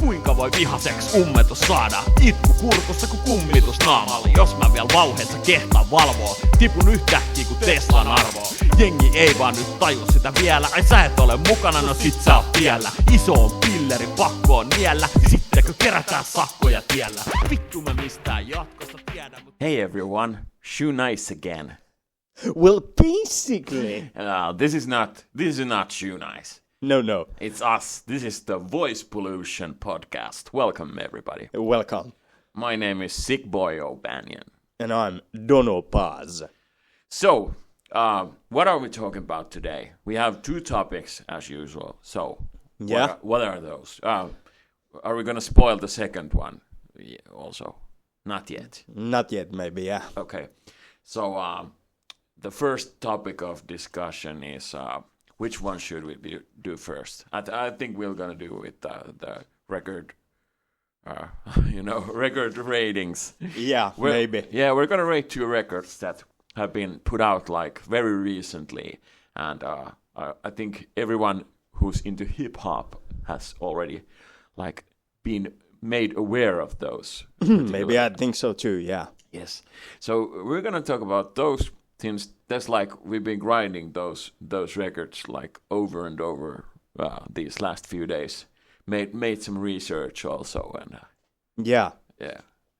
Kuinka voi vihaseks ummetus saada? Itku kurkussa ku kummitus naamalla. Jos mä vielä vauheessa kehtaan valvoo, tipun yhtäkkiä ku Teslan arvoo. Jengi ei vaan nyt taju sitä vielä. Ai sä et ole mukana, no sit sä oot tiellä. Iso on pilleri, pakko on niellä. Sittenkö kerätään sakkoja tiellä? Vittu mä mistään jatkosta tiedä. Hey everyone, Shoe Nice again. Well, basically. This is not Shoe Nice. No. It's us. This is the Voice Pollution podcast. Welcome everybody. Welcome. My name is Sick Boy O'Banion. And I'm Dono Paz. So, what are we talking about today? We have two topics as usual. So, what are those? Are we going to spoil the second one also? Not yet. Not yet, maybe, yeah. Okay. So, the first topic of discussion is which one should we do first? I think we're going to do with the record, record ratings. Yeah, maybe. Yeah, we're going to rate two records that have been put out like very recently. And I think everyone who's into hip-hop has already like been made aware of those. Maybe I think so too, yeah. Yes. So we're going to talk about those since that's like we've been grinding those records like over and over these last few days. Made some research also and yeah.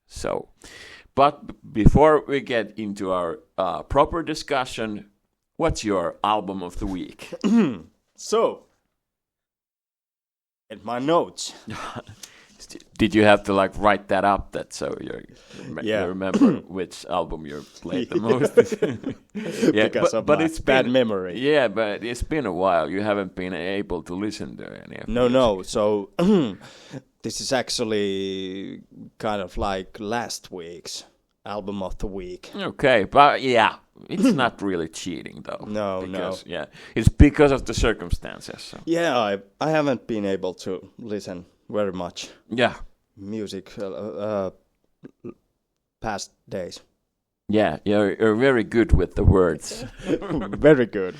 So, but before we get into our proper discussion, what's your album of the week? So, in my notes. Did you have to like write that up so you remember which album you played the most? Because of my bad memory. Yeah, but it's been a while. You haven't been able to listen to any of No. So this is actually kind of like last week's album of the week. Okay, but yeah, it's not really cheating though. No. Yeah, it's because of the circumstances. So. Yeah, I haven't been able to listen very much. Yeah. Music past days. Yeah, you're very good with the words. Very good.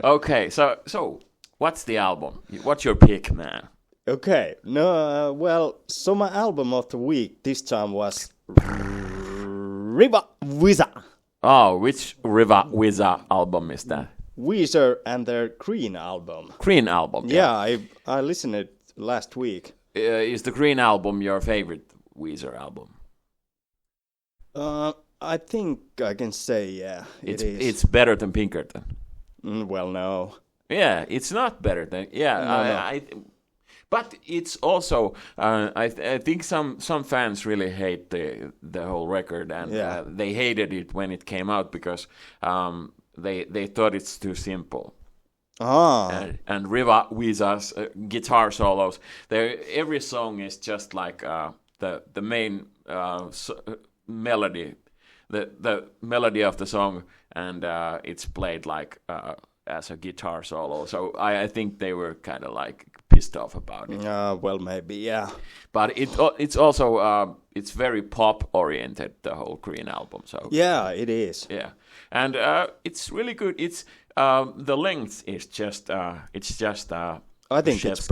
Okay, so what's the album? What's your pick, man? Okay, so my album of the week this time was Riva Wiza. Oh, which Riva Wiza album is that? Weezer and their Green album. Green album. Yeah, I listened it last week. Is the Green album your favorite Weezer album? I think I can say, yeah, it is. It's better than Pinkerton. Well, no. Yeah, it's not better than... Yeah, no. But it's also... I think some fans really hate the whole record, and they hated it when it came out because they thought it's too simple. And Riva Wiza's guitar solos. Every song is just like the main melody, the melody of the song, and it's played like as a guitar solo. So I think they were kind of like pissed off about it. Well, maybe, yeah. But it's also it's very pop oriented, the whole Green album. So yeah, it is. Yeah, and it's really good. It's the length is just I think it's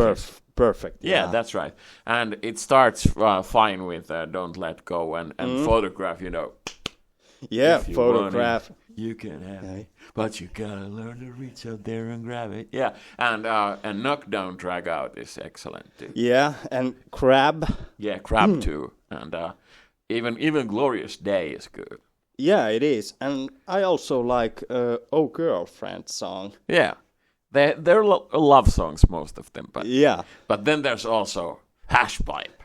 perfect. Yeah, that's right. And it starts fine with Don't Let Go and Photograph, Yeah, if you Photograph. Want it, you can have it, but you gotta learn to reach out there and grab it. Yeah, and Knockdown Drag Out is excellent too. Yeah, and Crab. Yeah, Crab too. And even Glorious Day is good. Yeah, it is. And I also like Oh Girlfriend song. Yeah. They're love songs, most of them. But yeah. But then there's also Hashpipe.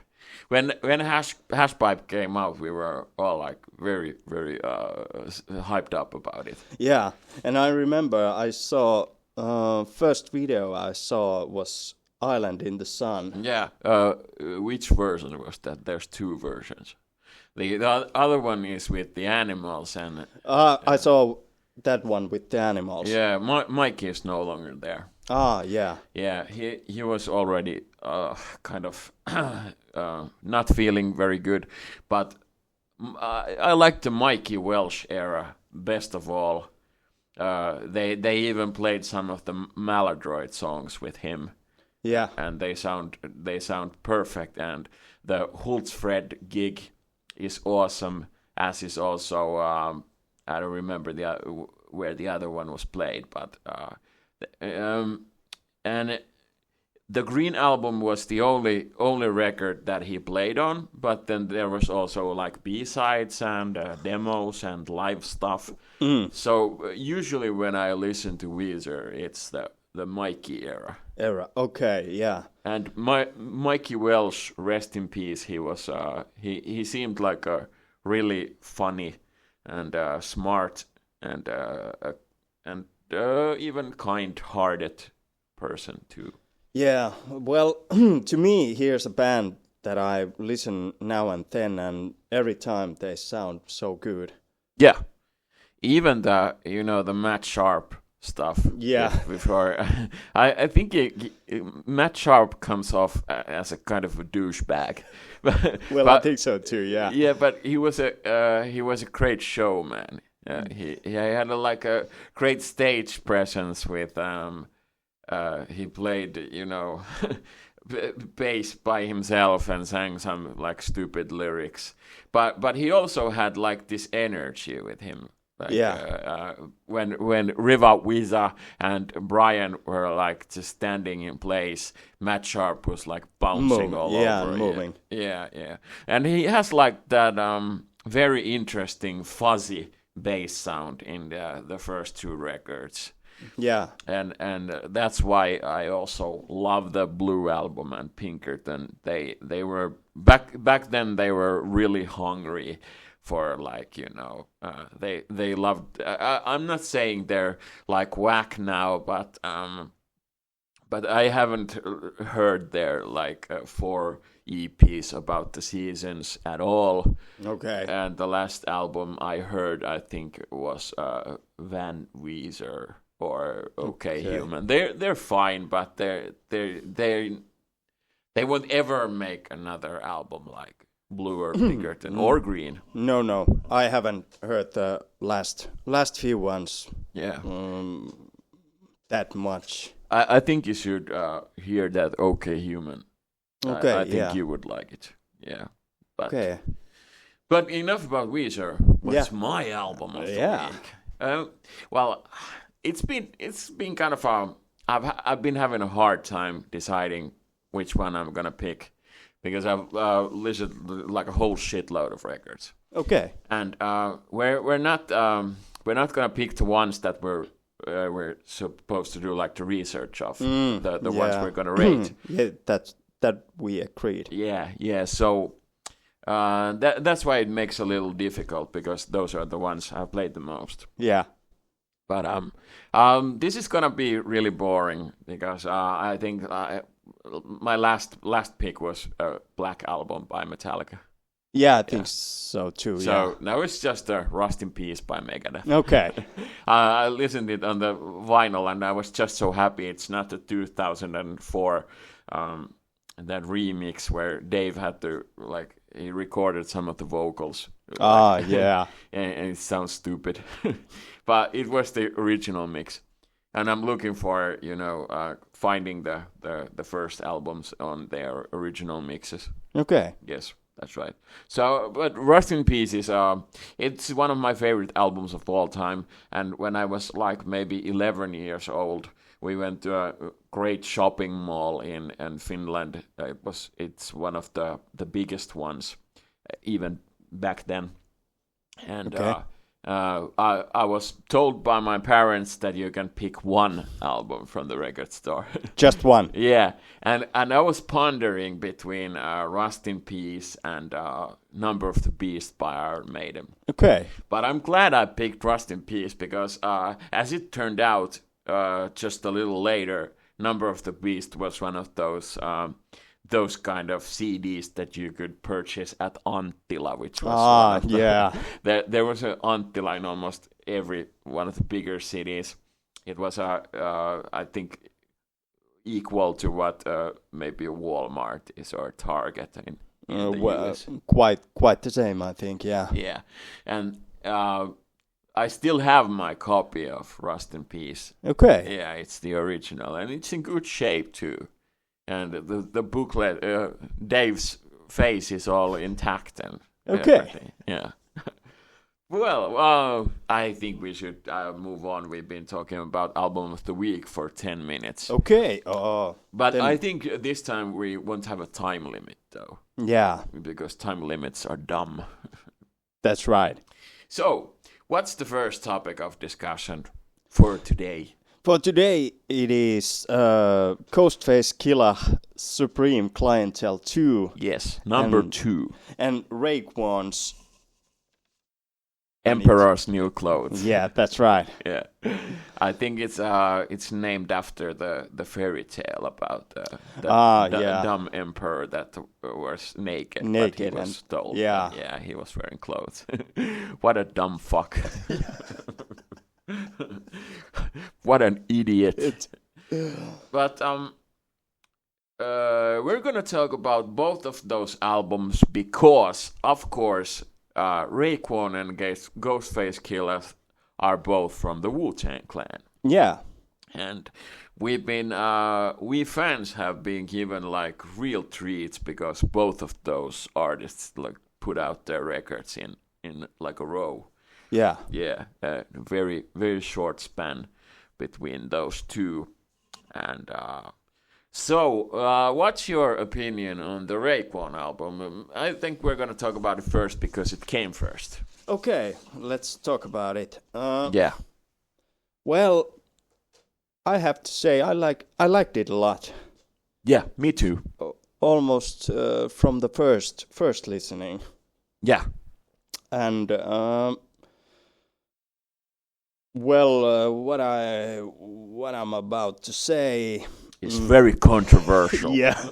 When Hashpipe came out, we were all like very, very hyped up about it. Yeah. And I remember I saw, first video I saw was Island in the Sun. Yeah. Which version was that? There's two versions. The other one is with the Animals and... I saw that one with the Animals. Yeah, Mikey is no longer there. Yeah. Yeah, he was already kind of not feeling very good. But I like the Mikey Welsh era best of all. They even played some of the Maladroit songs with him. Yeah. and they sound perfect. And the Hultsfred gig is awesome, as is also I don't remember where the other one was played, but and the Green album was the only record that he played on, but then there was also like B-sides and demos and live stuff. So usually when I listen to Weezer, it's the Mikey era. Okay, yeah. And Mikey Welsh, rest in peace. He was he seemed like a really funny and smart and even kind-hearted person too. Yeah, well, to me, here's a band that I listen now and then, and every time they sound so good. Yeah, even the Matt Sharp stuff. Yeah. Before I think Matt Sharp comes off as a kind of a douchebag. Well, I think so too. Yeah. Yeah, but he was a great showman. He had a great stage presence with he played, bass by himself and sang some like stupid lyrics. But he also had like this energy with him. When Riva, Wiza, and Brian were like just standing in place, Matt Sharp was like bouncing all over. Moving. Yeah. And he has like that very interesting fuzzy bass sound in the first two records. Yeah. And that's why I also love the Blue album and Pinkerton. They were back then they were really hungry for they loved I'm not saying they're like whack now, but I haven't heard their 4 EPs about the seasons at all. Okay. And the last album I heard, I think, was Van Weezer or Okay Human. They're fine, but they won't ever make another album like Blue or Pinkerton or Green. No, I haven't heard the last few ones. Yeah, that much. I think you should hear that Okay Human. Okay, I think you would like it. Yeah. Okay. But enough about Weezer. What's my album of the week? Well, it's been kind of I've been having a hard time deciding which one I'm gonna pick because I've listened like a whole shitload of records. Okay. And we're not gonna pick the ones that we're supposed to do like the research of the ones we're gonna rate. Yeah, that we agreed. Yeah. So that's why it makes it a little difficult because those are the ones I've played the most. Yeah. But this is gonna be really boring because I think my last pick was a Black Album by Metallica. Yeah, I think so too. So now it's just a Rust in Peace by Megadeth. Okay. I listened it on the vinyl and I was just so happy it's not the 2004 that remix where Dave had to he recorded some of the vocals. Yeah. And it sounds stupid. But it was the original mix. And I'm looking for, finding the first albums on their original mixes. Okay. Yes, that's right. So, but Rust in Peace is, it's one of my favorite albums of all time. And when I was maybe 11 years old, we went to a great shopping mall in Finland. It's one of the biggest ones, even back then. And I was told by my parents that you can pick one album from the record store. Just one. Yeah, and I was pondering between Rust in Peace and Number of the Beast by Iron Maiden. Okay. But I'm glad I picked Rust in Peace because as it turned out, just a little later, Number of the Beast was one of those kind of CDs that you could purchase at Anttila, which was there was an Anttila in almost every one of the bigger cities. It was I think equal to what maybe a Walmart is or Target in the US. Quite the same, I think. Yeah. And I still have my copy of Rust in Peace. Okay. Yeah, it's the original, and it's in good shape too. and the booklet, Dave's face is all intact and Okay. everything. Yeah. Well, I think we should move on. We've been talking about album of the week for 10 minutes. Okay. But then- I think this time we won't have a time limit, though. Yeah, Because time limits are dumb. that's right. So, what's the first topic of discussion for today? For today, it is Ghostface Killah Supreme Clientele 2 Yes, number And- 2. and Raekwon's. Emperor's New Clothes. Yeah, that's right. Yeah. I think it's named after the fairy tale about the yeah. dumb emperor that was naked but Naked he and- was stole. yeah. Yeah, he was wearing clothes. What a dumb fuck. What an idiot. But we're gonna talk about both of those albums because, of course, Raekwon and Ghostface Killah are both from the Wu Tang clan, Yeah, and we fans have been given like real treats because both of those artists like put out their records in like a row. yeah. Yeah, very very short span between those two, and so what's your opinion on the Raekwon album? I think we're gonna talk about it first because it came first. Okay, let's talk about it. Yeah, Well, I have to say I liked it a lot. yeah, me too. Almost from the first listening, Yeah, and what I'm about to say. it's very controversial. Yeah.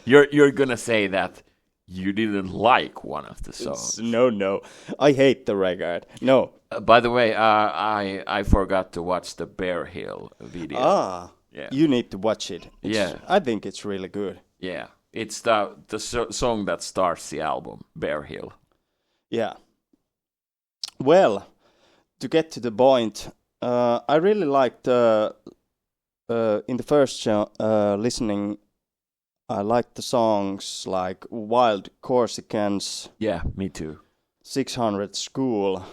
You're gonna say that you didn't like one of the songs. No. I hate the record. No. By the way, I forgot to watch the Bear Hill video. Yeah. You need to watch it. Yeah. I think it's really good. Yeah, it's the song that starts the album, Bear Hill. Yeah. Well, to get to the point, I really liked in the first listening. I liked the songs like Wild Corsicans, Yeah, me too. 600 School,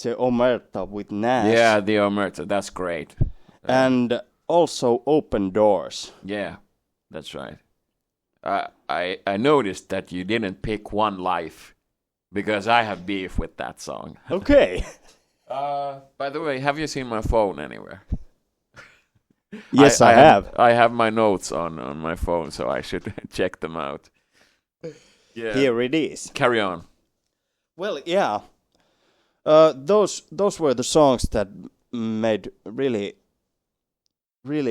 the Omerta with Nash, Yeah, the Omerta, that's great. and also Open Doors. Yeah, that's right. I noticed that you didn't pick One Life because I have beef with that song. Okay. By the way, have you seen my phone anywhere? Yes, I have. I have my notes on my phone, so I should check them out. Yeah. Here it is. Carry on. Well, yeah. Those were the songs that made really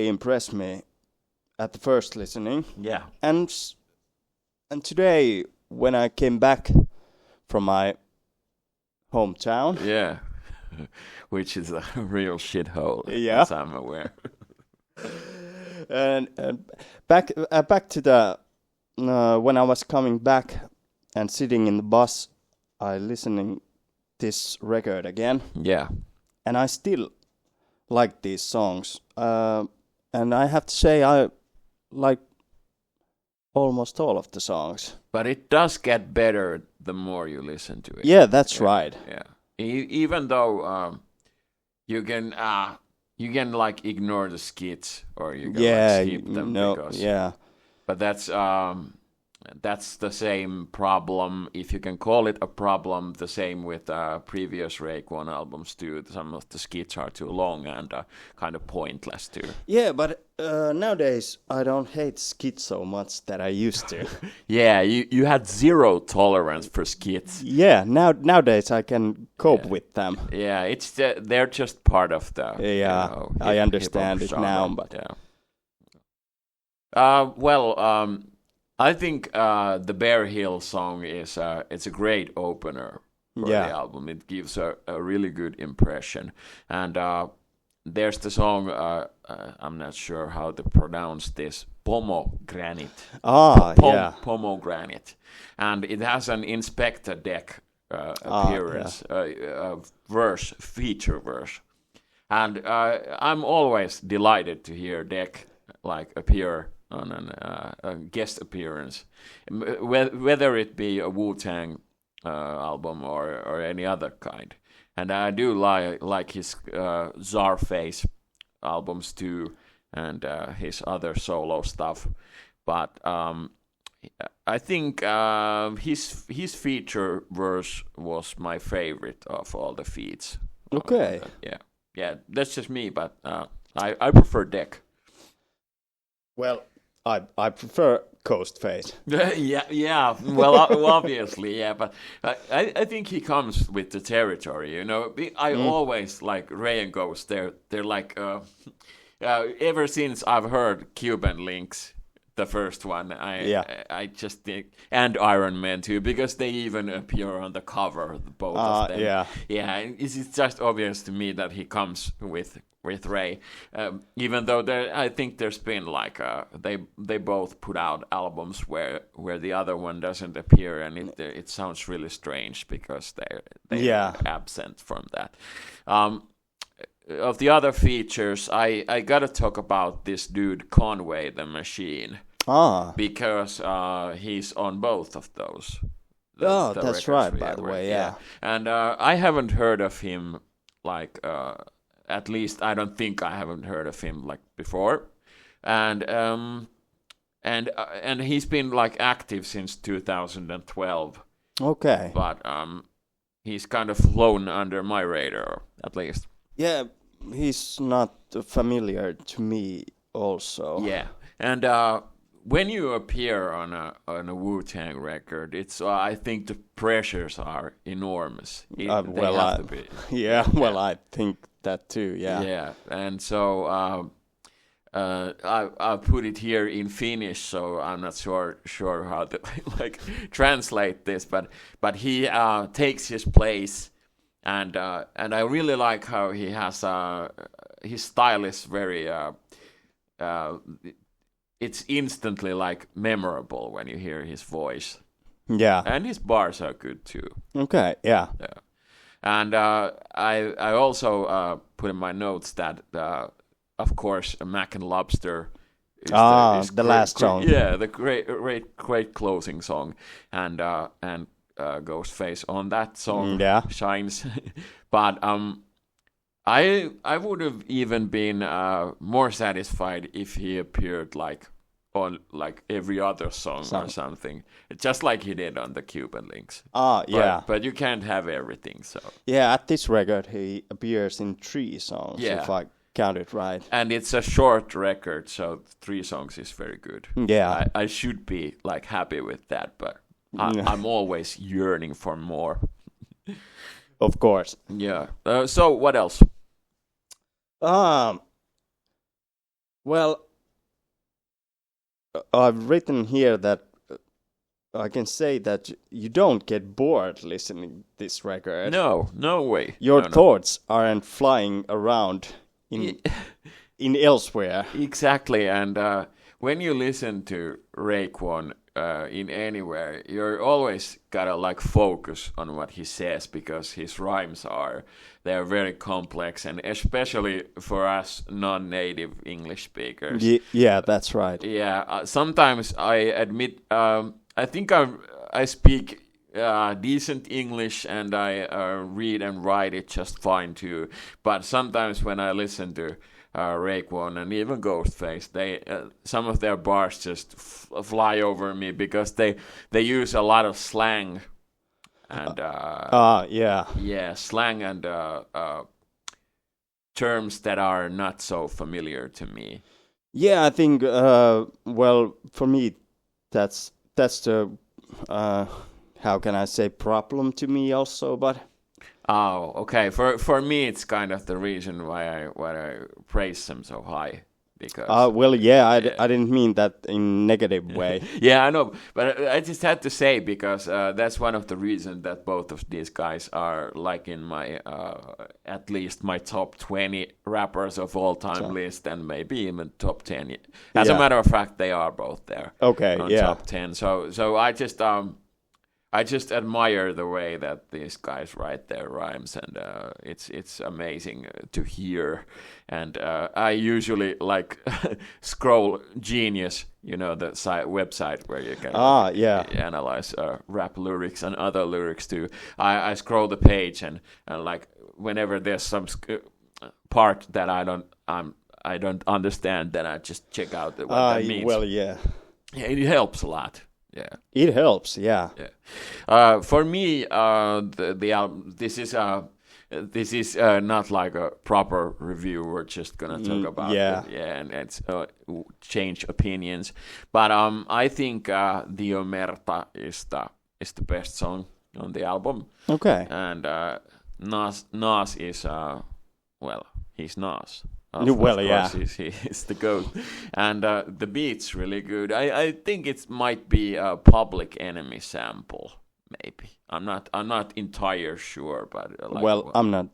impressed me at the first listening. Yeah. And today, when I came back from my hometown, Yeah. Which is a real shithole, Yeah. as I'm aware. and back to the when I was coming back and sitting in the bus, I listening this record again, Yeah. and I still like these songs. And I have to say I like almost all of the songs. But it does get better the more you listen to it. Yeah, that's right. Yeah. Even though you can like ignore the skits or you can like skip them because yeah. but that's the same problem, if you can call it a problem, the same with previous Raekwon albums too. Some of the skits are too long and kind of pointless too. Yeah, but nowadays I don't hate skits so much that I used to. Yeah, you had zero tolerance for skits. Yeah, nowadays I can cope with them. Yeah, it's they're just part of the Yeah, I understand it now, but yeah. I think the Bear Hill song is it's a great opener for the album. It gives a really good impression, and there's the song. I'm not sure how to pronounce this. Pomegranate. Yeah. Pomegranate, and it has an Inspector Deck appearance, feature verse, and I'm always delighted to hear Deck like appear on a guest appearance, whether it be a Wu Tang album or any other kind. And I do like his Czarface albums too, and his other solo stuff. But I think his feature verse was my favorite of all the feats. Okay. Yeah, that's just me, but I prefer Deck. Well, I prefer Ghostface. yeah. Well, obviously, yeah. But I think he comes with the territory. You know, I always like Ray and Ghost. They're like ever since I've heard Cuban Linx, the first one. I just think, and Ironman too, because they even appear on the cover, both of them. Yeah. And it's just obvious to me that he comes with Ray, even though I think there's been like they both put out albums where the other one doesn't appear, and it sounds really strange because they're absent from that. Of the other features, I gotta talk about this dude Conway the Machine. Because he's on both of those. That's right, by the way, yeah. And I haven't heard of him, like, at least I don't think I haven't heard of him, like, before. And he's been, like, active since 2012. Okay. But he's kind of flown under my radar, at least. Yeah, he's not familiar to me also. Yeah, and when you appear on a Wu Tang record, it's I think the pressures are enormous. I think that too. Yeah. Yeah, and so I put it here in Finnish, so I'm not sure how to like translate this, but he takes his place, and I really like how he has his style is very. It's instantly like memorable when you hear his voice. Yeah. And his bars are good too. Okay, yeah. And I also put in my notes that of course Mac and Lobster is the last song. Yeah, the great closing song, and Ghostface on that song shines. But I would have even been more satisfied if he appeared like on like every other song or something, just like he did on the Cuban Linx. But you can't have everything. So at this record he appears in 3 songs, if I count it right. And it's a short record, so 3 songs is very good. Yeah, I should be like happy with that, but I'm always yearning for more. Of course. Yeah. So what else? Well, I've written here that I can say that you don't get bored listening this record. No way. Your thoughts aren't flying around in elsewhere. Exactly, and when you listen to Raekwon in anywhere, you're always gotta like focus on what he says, because his rhymes they're very complex, and especially for us non-native English speakers. Yeah, that's right. Yeah, sometimes I admit I think I speak decent English, and I read and write it just fine too. But sometimes when I listen to Raekwon and even Ghostface, they some of their bars just fly over me, because they use a lot of slang and slang and terms that are not so familiar to me. Yeah, I think well, for me that's the how can I say problem to me also, but. Oh, okay. For me, it's kind of the reason why I praise them so high, because. I didn't mean that in negative way. Yeah, I know, but I just had to say, because that's one of the reasons that both of these guys are like in my at least my top 20 rappers of all time list, and maybe even top 10. As a matter of fact, they are both there. Okay, on top 10. So I just I just admire the way that these guys write their rhymes, and it's amazing to hear. And I usually like scroll Genius, you know, the website where you can analyze rap lyrics and other lyrics too. I scroll the page and like whenever there's some part that I don't understand, then I just check out what that means. Well, yeah, it helps a lot. Yeah, it helps. Yeah. For me, the album. This is not like a proper review. We're just gonna talk about it. Yeah, and it's change opinions. But I think the Omerta is the best song on the album. Okay. And Nas is well, he's Nas. Of course, he's the GOAT. And the beat's really good. I think it might be a Public Enemy sample, maybe. I'm not entirely sure, but I'm not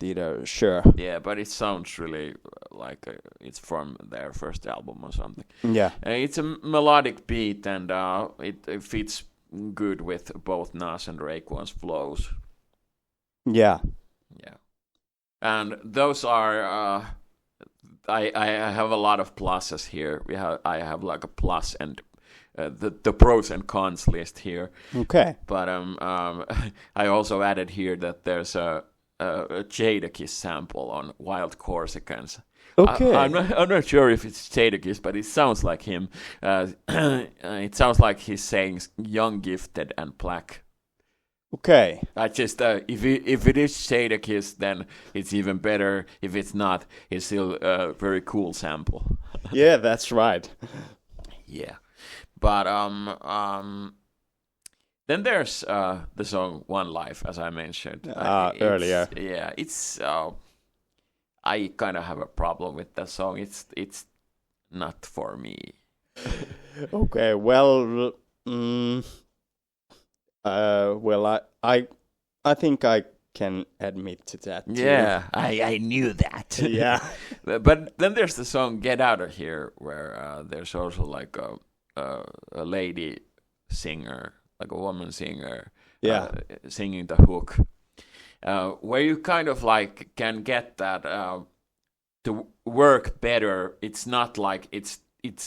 either sure. Yeah, but it sounds really like it's from their first album or something. Yeah, it's a melodic beat, and it fits good with both Nas and Raekwon's flows. Yeah. And those are I have a lot of pluses here. I have like a plus and the pros and cons list here. Okay. But I also added here that there's a Jadakiss sample on Wild Corsicans. Okay. I'm not sure if it's Jadakiss, but it sounds like him. It sounds like he's saying young, gifted, and black. Okay. I just if it is Jadakiss, then it's even better. If it's not, it's still a very cool sample. Yeah, that's right. Yeah, but then there's the song "One Life," as I mentioned earlier. Yeah, it's I kind of have a problem with that song. It's not for me. Okay, well. Well, I think I can admit to that too. Yeah, I knew that. Yeah. But then there's the song "Get Out of Here," where there's also like a lady singer, like a woman singer, singing the hook, where you kind of like can get that to work better. It's not like it's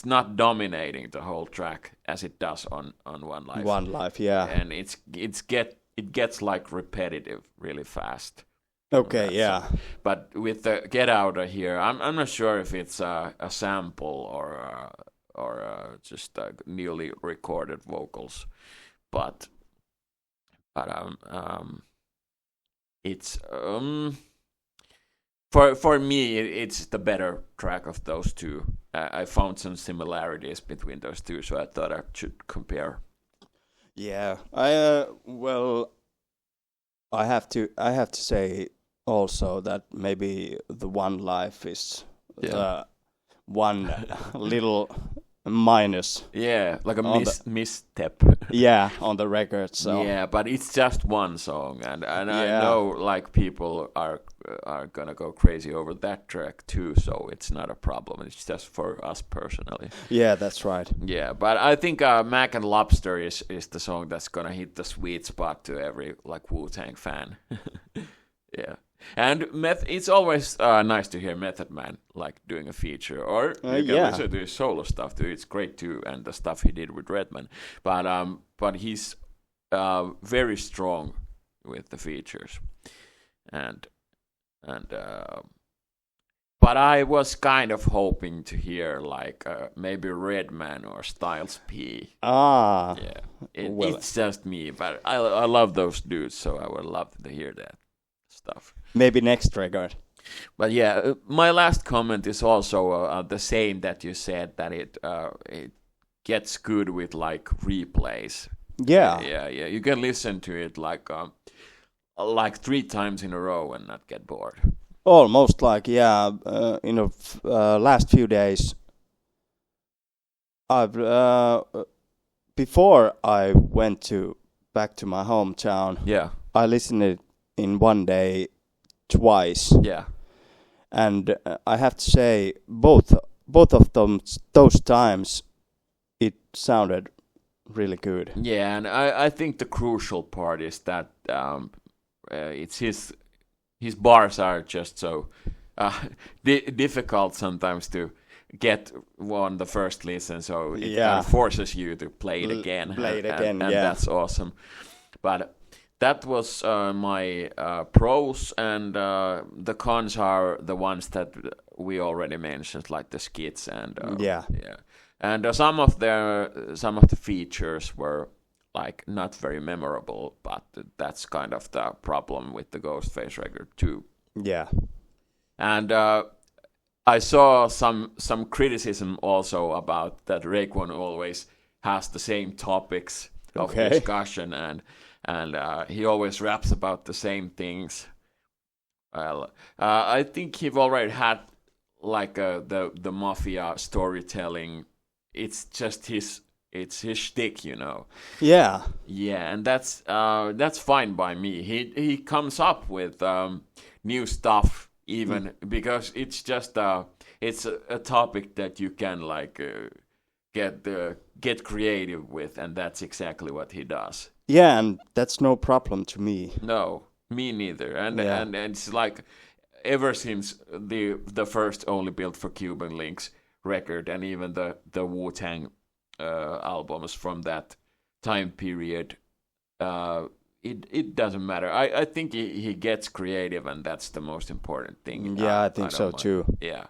not dominating the whole track as it does on One Life. One Life, yeah. And it gets like repetitive really fast. Okay, yeah. Song. But with the Get Out of Here, I'm not sure if it's a sample or just newly recorded vocals, but it's For me, it's the better track of those two. I found some similarities between those two, so I thought I should compare. Yeah, I have to say also that maybe the One Life is one little minus. Yeah, like a misstep. Yeah, on the record. So yeah, but it's just one song, and I know like people are gonna go crazy over that track too, so it's not a problem. It's just for us personally. Yeah, that's right. Yeah, but I think Mac and Lobster is the song that's gonna hit the sweet spot to every like Wu Tang fan. Yeah. And it's always nice to hear Method Man like doing a feature, or you can listen to his solo stuff too. It's great too, and the stuff he did with Redman. But he's very strong with the features, and but I was kind of hoping to hear like maybe Redman or Styles P. Ah, yeah. It's just me, but I love those dudes, so I would love to hear that stuff. Maybe next record. But yeah, my last comment is also the same that you said, that it gets good with like replays. Yeah. Yeah. You can listen to it like 3 times in a row and not get bored. Almost like last few days. I've before I went back to my hometown. Yeah. I listened it in one day twice. Yeah. And I have to say both of those times it sounded really good. Yeah, and I think the crucial part is that it's his bars are just so difficult sometimes to get on the first listen, so it kind of forces you to play it again. And that's awesome. But that was my pros, and the cons are the ones that we already mentioned, like the skits and and some of the features were like not very memorable, but that's kind of the problem with the Ghostface record too. Yeah, and I saw some criticism also about that Raekwon always has the same topics of discussion, and he always raps about the same things. Well, I think he already had like the mafia storytelling. It's just his shtick, you know. Yeah, and that's fine by me. He comes up with new stuff, even because it's just it's a topic that you can like get creative with, and that's exactly what he does. Yeah, and that's no problem to me. No, me neither. And it's like ever since the first Only Built for Cuban Linx record, and even the Wu Tang albums from that time period, it doesn't matter. I think he gets creative, and that's the most important thing. Yeah, I think so too. Yeah.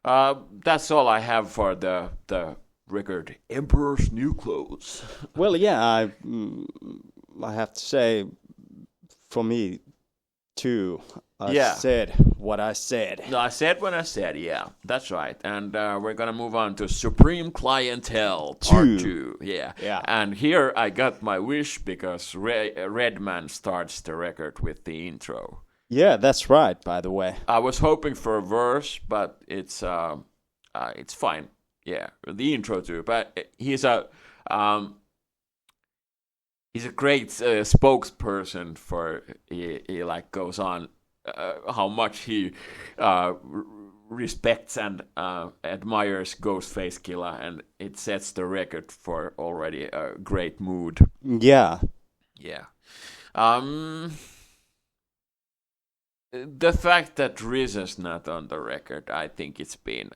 That's all I have for the record Emperor's New Clothes. Well, yeah, I have to say, for me too, I said what I said. No, I said what I said, yeah, that's right. And we're gonna move on to Supreme Clientele Part 2. Yeah. And here I got my wish, because Redman starts the record with the intro. Yeah, that's right, by the way. I was hoping for a verse, but it's fine. Yeah, the intro too. But he's a great spokesperson for he like goes on how much he respects and admires Ghostface Killah, and it sets the record for already a great mood. Yeah. The fact that RZA's not on the record, I think it's been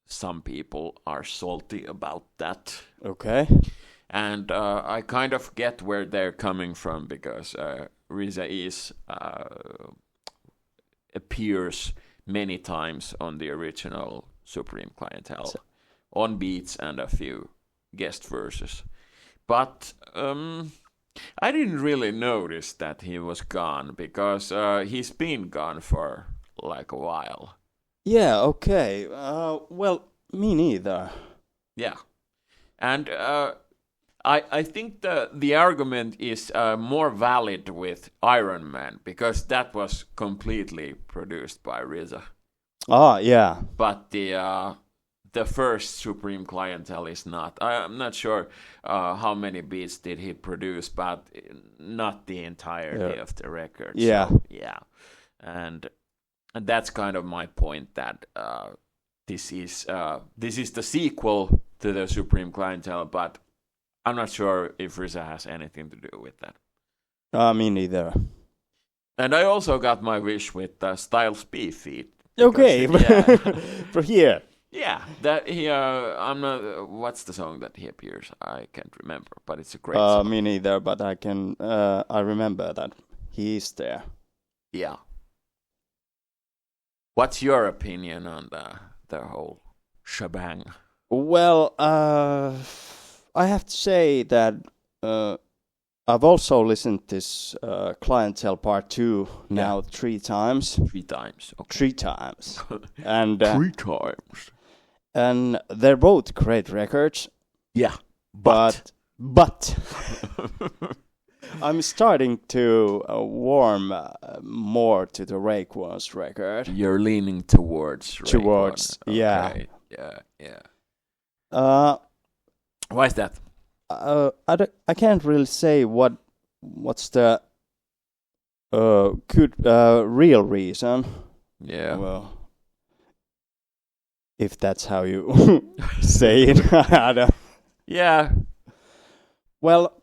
some people are salty about that. Okay. And I kind of get where they're coming from, because RZA appears many times on the original Supreme Clientele, on beats and a few guest verses. But I didn't really notice that he was gone, because he's been gone for like a while. Yeah, okay. Well, me neither. Yeah. And I think the argument is more valid with Ironman, because that was completely produced by RZA. Ah, yeah. But the first Supreme Clientele is not. I'm not sure how many beats did he produce, but not the entirety of the record. Yeah. So, yeah. And that's kind of my point, that this is the sequel to the Supreme Clientele, but I'm not sure if RZA has anything to do with that. Me neither. And I also got my wish with Styles P feat. Okay, from here. Yeah, that he. I'm not. What's the song that he appears? I can't remember, but it's a great song. Me neither, but I can. I remember that he is there. Yeah. What's your opinion on the whole shebang? Well, I have to say that I've also listened to this Clientele Part 2 now 3 times. 3 times. Okay. 3 times. And 3 times. And they're both great records. Yeah. But I'm starting to warm more to the Raekwon's record. You're leaning towards Raekwon. Towards, okay. Yeah. Why is that? I can't really say what's the good real reason. Yeah. Well, if that's how you say it. Yeah, Well,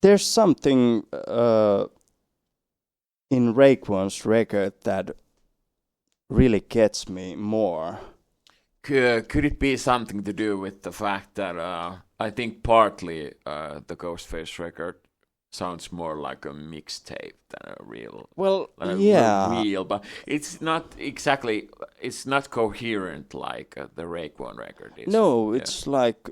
there's something in Raekwon's record that really gets me more. Could it be something to do with the fact that I think partly the Ghostface record sounds more like a mixtape than a real. Well, real, but it's not exactly. It's not coherent like the Raekwon record is. No, it's like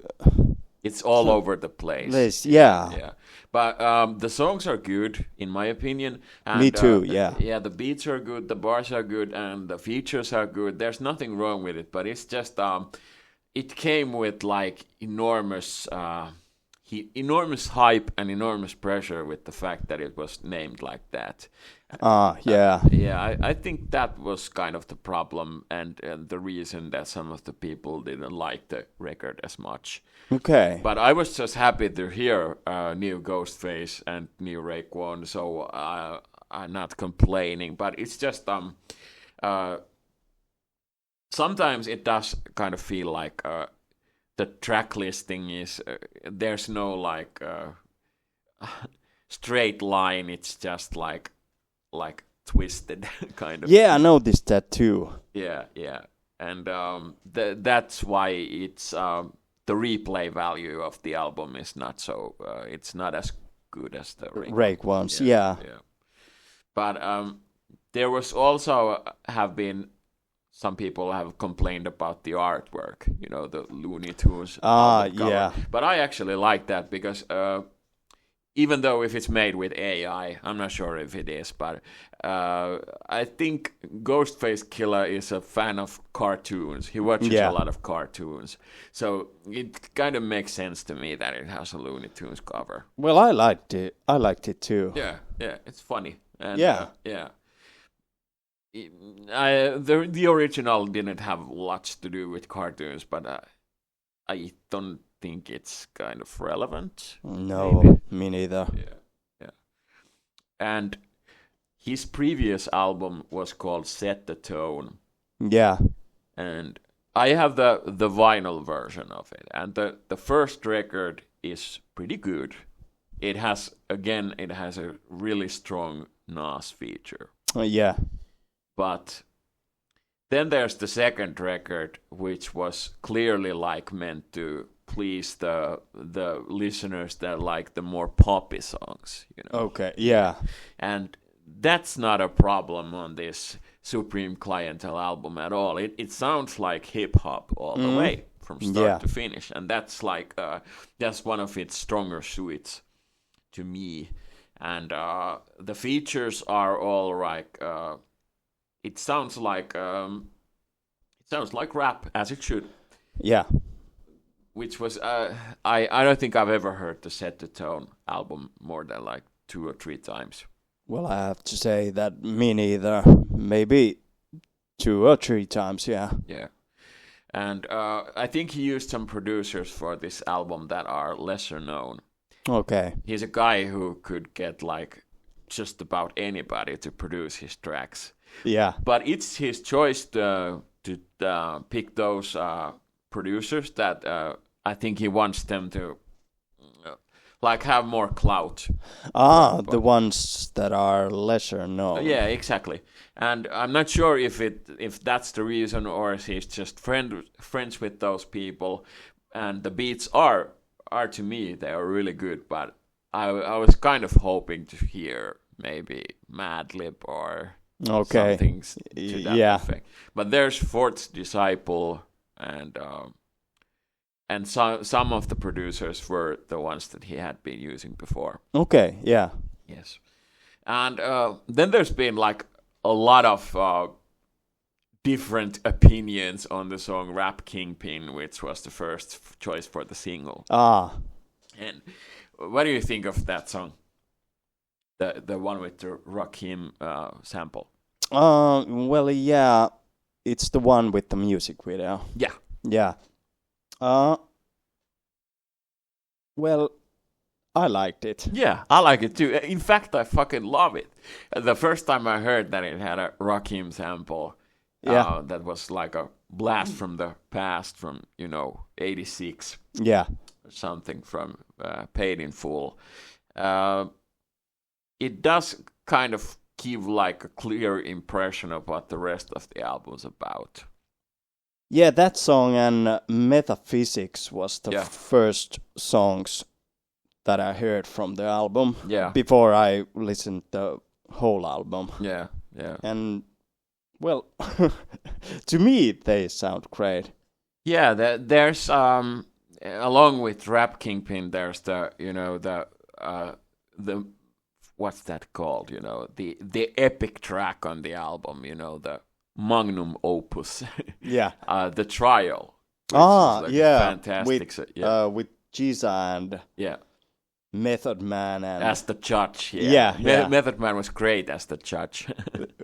it's all over the place. Yeah. But the songs are good, in my opinion. And, me too. Yeah. Yeah, the beats are good, the bars are good, and the features are good. There's nothing wrong with it, but it's just it came with like enormous hype and enormous pressure with the fact that it was named like that. Yeah. I think that was kind of the problem and the reason that some of the people didn't like the record as much. Okay. But I was just happy to hear new Ghostface and new Raekwon, so I'm not complaining. But it's just sometimes it does kind of feel like the track listing is there's no like straight line. It's just like twisted kind of. Yeah, I noticed that too. Yeah, and that's why it's the replay value of the album is not so. It's not as good as the Raekwon's. Yeah. But there was also have been. Some people have complained about the artwork, the Looney Tunes. Yeah. But I actually like that because even though if it's made with AI, I'm not sure if it is, but I think Ghostface Killah is a fan of cartoons. He watches a lot of cartoons. So it kind of makes sense to me that it has a Looney Tunes cover. Well, I liked it. I liked it too. Yeah, it's funny. And, yeah. The original didn't have lots to do with cartoons, but I don't think it's kind of relevant. No, maybe. Me neither. Yeah. And his previous album was called Set the Tone. Yeah. And I have the vinyl version of it, and the first record is pretty good. It has a really strong Nas feature. Yeah. But then there's the second record, which was clearly like meant to please the listeners that like the more poppy songs, Okay, yeah. And that's not a problem on this Supreme Clientele album at all. It sounds like hip hop all the way from start to finish, and that's like that's one of its stronger suites to me. And the features are all like. It sounds like rap as it should. Yeah. Which was I don't think I've ever heard the Set the Tone album more than like 2 or 3 times. Well, I have to say that me neither. Maybe 2 or 3 times, yeah. Yeah. And I think he used some producers for this album that are lesser known. Okay. He's a guy who could get like just about anybody to produce his tracks. Yeah. But it's his choice to pick those producers that I think he wants them to like have more clout. The ones that are lesser known. Yeah, exactly. And I'm not sure if that's the reason or if he's just friends with those people. And the beats are to me they are really good. But I was kind of hoping to hear maybe Madlib or. Okay. Something to that effect. But there's Fourth's Disciple and some of the producers were the ones that he had been using before. Okay, yeah. Yes. And then there's been like a lot of different opinions on the song Rap Kingpin, which was the first choice for the single. And what do you think of that song? The one with the Rakim sample. Well, yeah, it's the one with the music video. Yeah. Yeah. Well, I liked it. Yeah, I like it too. In fact, I fucking love it. The first time I heard that it had a Rakim sample, that was like a blast from the past from, 86. Yeah. something from Paid in Full. It does kind of give like a clear impression of what the rest of the album's about. Yeah, that song and Metaphysics was the first songs that I heard from the album. Yeah. Before I listened the whole album. Yeah. And well, to me they sound great. Yeah, there's along with Rap Kingpin, there's the what's that called? The epic track on the album. The magnum opus. Yeah. The Trial. Fantastic. With Giza and Method Man and as the judge. Method Man was great as the judge.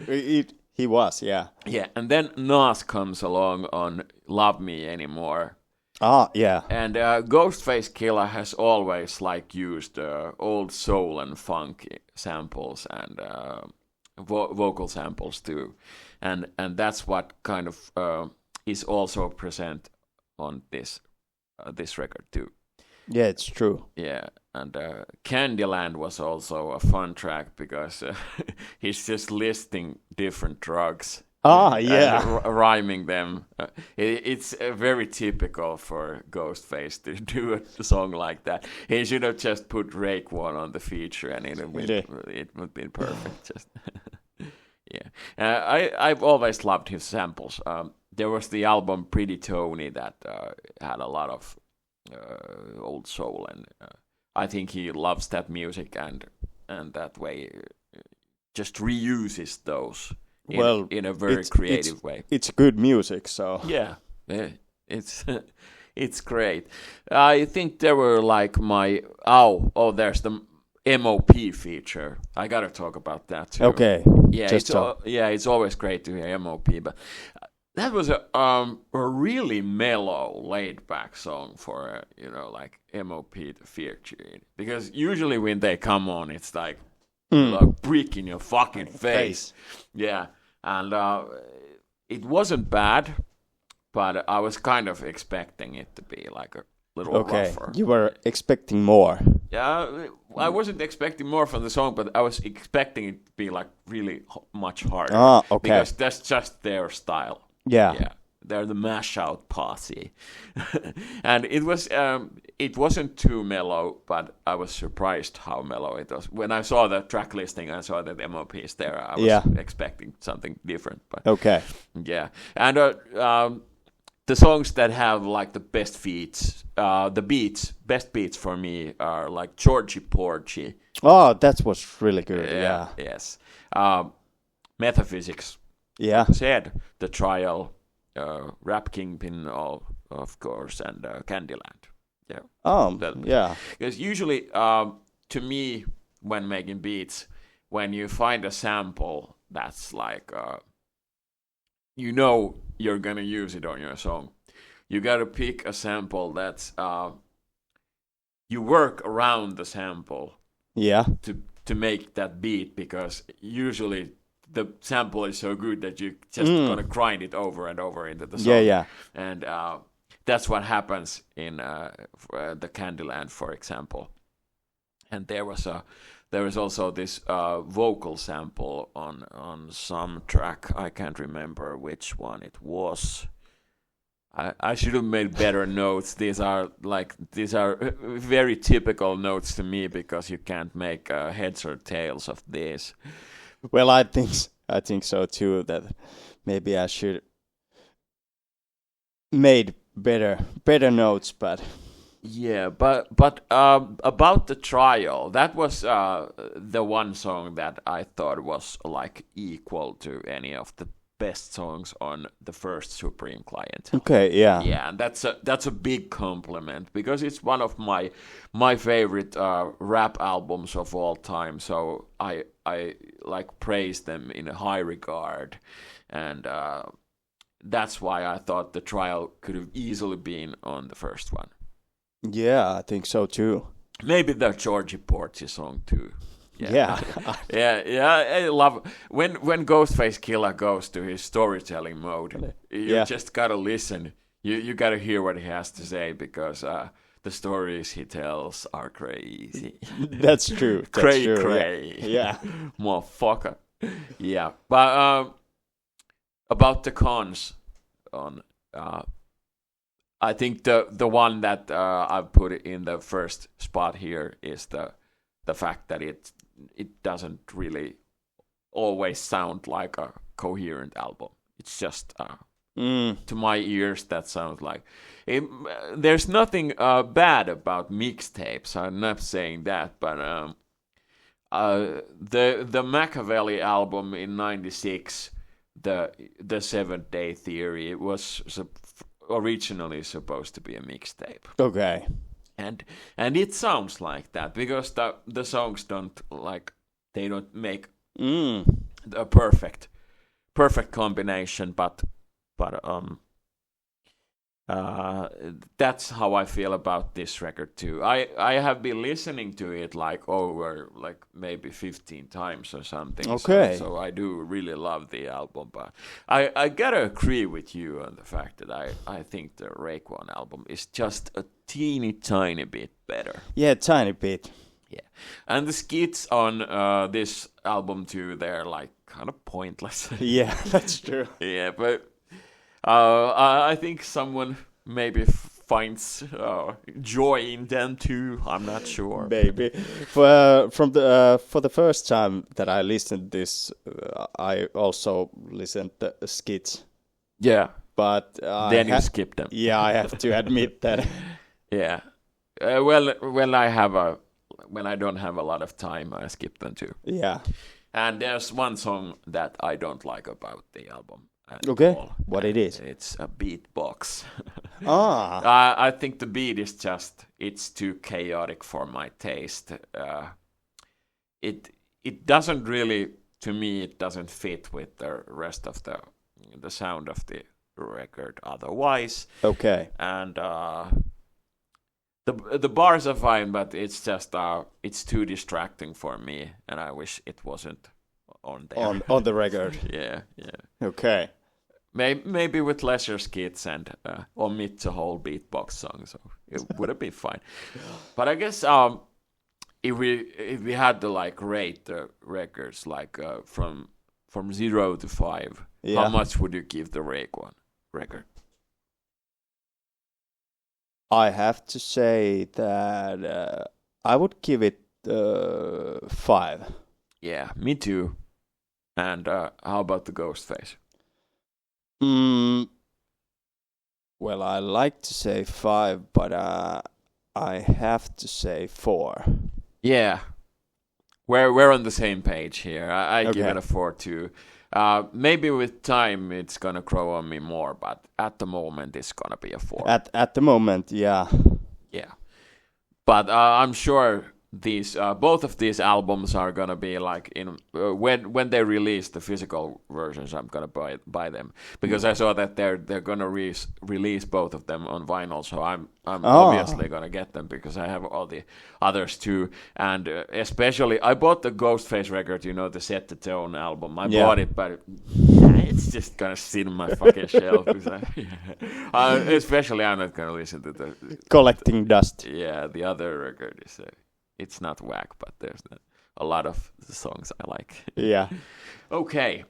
He was, yeah. Yeah, and then Nas comes along on Love Me Anymore. Yeah. And Ghostface Killah has always used old soul and funk samples and vocal samples too. And that's what kind of is also present on this record too. Yeah, it's true. Yeah, and Candyland was also a fun track because he's just listing different drugs. Yeah. Rhyming them. It's very typical for Ghostface to do a song like that. He should have just put Raekwon on the feature and it would be perfect. Just yeah. I've always loved his samples. There was the album Pretty Tony that had a lot of old soul, and I think he loves that music and that way just reuses those in a very creative way. It's good music, so yeah, it's great. I think there were there's the MOP feature. I gotta talk about that too. Okay. Yeah, it's always great to hear MOP, but that was a really mellow, laid-back song for MOP to feature, because usually when they come on, it's like a brick in your fucking face. Yeah, and it wasn't bad, but I was kind of expecting it to be like a little rougher. You were expecting more. Yeah, I wasn't expecting more from the song, but I was expecting it to be really much harder. Because that's just their style. Yeah. They're the mash out posse. And it wasn't too mellow, but I was surprised how mellow it was. When I saw the track listing, I saw that MOP is there. I was expecting something different. But okay. Yeah. And the songs that have the best beats, best beats for me are like Georgie Porgy. Oh, that was really good. Yeah. Yes. Metaphysics. Yeah. Said The Trial, Rap Kingpin, of course, and Candyland. Yeah. Yeah. Because usually, to me, when making beats, when you find a sample that's you're gonna use it on your song, you gotta pick a sample that's you work around the sample. Yeah. To make that beat, because usually the sample is so good that you just gonna grind it over and over into the song. Yeah. And that's what happens in the Candyland, for example. And there was also this vocal sample on some track. I can't remember which one it was. I should have made better notes. These are very typical notes to me, because you can't make heads or tails of this. Well, I think so too. That maybe I should made better notes, but yeah. But about the Trial, that was the one song that I thought was equal to any of the best songs on the first Supreme Clientele. Okay, yeah. Yeah, and that's a big compliment, because it's one of my favorite rap albums of all time. So I praise them in a high regard, and that's why I thought the Trial could have easily been on the first one. Yeah, I think so too. Maybe the Georgie Porgy song too. Yeah. I love when Ghostface Killah goes to his storytelling mode. You just gotta listen. You gotta hear what he has to say, because the stories he tells are crazy. That's true. That's cray true. cray. Yeah. Motherfucker. Yeah. But about the cons on I think the one that I've put in the first spot here is the fact that it doesn't really always sound like a coherent album. It's just to my ears that sounds like there's nothing bad about mixtapes. I'm not saying that, but the Machiavelli album in '96, the Seventh Day Theory, it was originally supposed to be a mixtape. Okay. And it sounds like that because the songs don't make a perfect combination, but that's how I feel about this record too. I have been listening to it over maybe 15 times or something. Okay. So I do really love the album, but I gotta agree with you on the fact that I think the Raekwon album is just a teeny tiny bit better. Yeah, tiny bit. Yeah, and the skits on this album too, they're kind of pointless. Yeah, that's true. Yeah, but I think someone maybe finds joy in them too. I'm not sure. Maybe for the first time that I listened this, I also listened to skits. Yeah, but then you skip them. Yeah, I have to admit that. Yeah, when I don't have a lot of time, I skip them too. Yeah, and there's one song that I don't like about the album. Okay, all. What it is? It's a beatbox. Ah. I think the beat is it's too chaotic for my taste. It doesn't really, to me, it doesn't fit with the rest of the sound of the record otherwise. Okay. And the bars are fine, but it's just it's too distracting for me, and I wish it wasn't on there. On the record. Yeah. Okay. Maybe with lesser skits and omit the whole beatbox song, so it would have been fine. But I guess if we had to rate the records from 0 to 5, how much would you give the Raekwon record? I have to say that I would give it 5. Yeah, me too. And how about the Ghostface? Well, I like to say 5, but I have to say 4. Yeah, we're on the same page here. I give it a 4 too. Maybe with time it's gonna grow on me more, but at the moment it's gonna be a 4. At the moment, yeah. Yeah, but I'm sure these both of these albums are gonna be when they release the physical versions, I'm gonna buy them because I saw that they're gonna release both of them on vinyl, so I'm obviously gonna get them because I have all the others too, and especially I bought the Ghostface record, the Set the Tone album. I bought it, but it's just gonna sit on my fucking shelf. Especially I'm not gonna listen to the Collecting Dust. Yeah, the other record is. It's not whack, but there's a lot of songs I like. Yeah. Okay.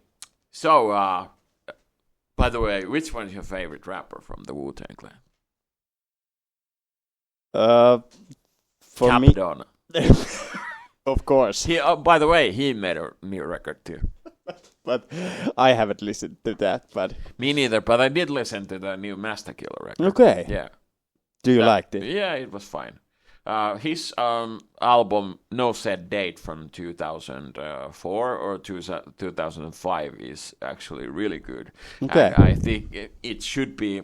So, by the way, which one is your favorite rapper from the Wu Tang Clan? For Capadonna. Me, of course. By the way, he made a new record too. But I haven't listened to that. But me neither. But I did listen to the new Master Killer record. Okay. Yeah. Do you like it? Yeah, it was fine. His album No Set Date from 2004 or 2005 is actually really good. Okay. And I think it should be,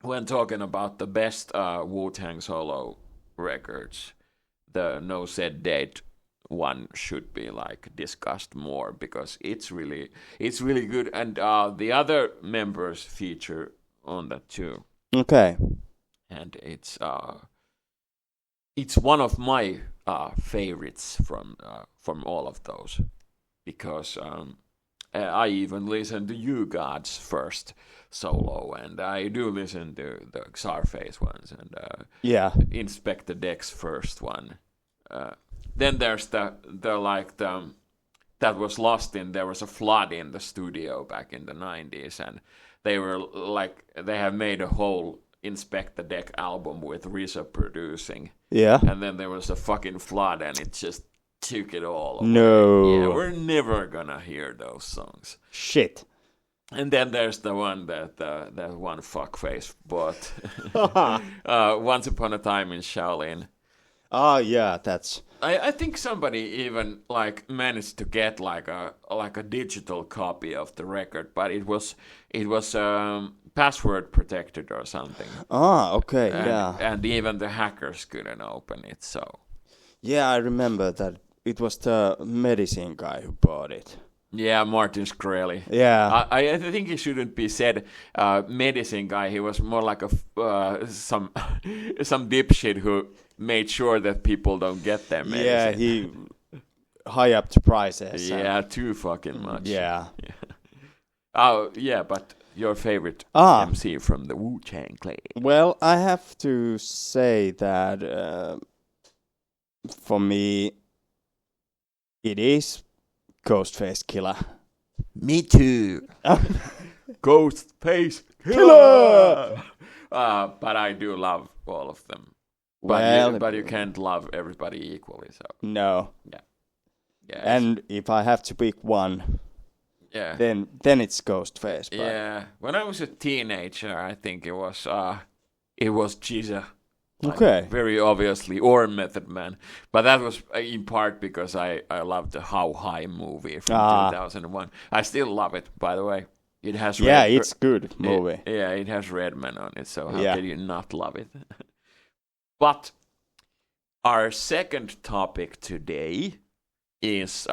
when talking about the best Wu-Tang solo records, the No Set Date one should be discussed more because it's really good, and the other members feature on that too. Okay. And it's one of my favorites from all of those because I even listen to You God's first solo, and I do listen to the Czarface ones, and Inspector Deck's first one. Then there's the that was lost in, there was a flood in the studio back in the 90s, and they were like, they have made a whole Inspect the Deck album with RZA producing. Yeah. And then there was a fucking flood, and it just took it all away. No. Yeah, we're never gonna hear those songs. Shit. And then there's the one that one fuckface bought. Once Upon a Time in Shaolin. Oh yeah, that's. I think somebody even like managed to get like a digital copy of the record, but it was password protected or something. Ah, okay, yeah. And even the hackers couldn't open it. So. Yeah, I remember that it was the medicine guy who bought it. Yeah, Martin Shkreli. Yeah. I think he shouldn't be said medicine guy. He was more like some dipshit who made sure that people don't get their medicine. Yeah, he high up the prices. Yeah, too fucking much. Yeah. Oh, yeah, but your favorite MC from the Wu Tang Clan. Well, I have to say that for me, it is Ghostface Killah. Me too. Ghostface Killah. But I do love all of them. But you can't love everybody equally. So no. Yeah. And if I have to pick one, then it's Ghostface. But yeah. When I was a teenager, I think it was GZA. Okay. Very obviously, or Method Man. But that was in part because I loved the How High movie from 2001. I still love it, by the way. It has it's good movie. It has Redman on it, so how can you not love it? But our second topic today is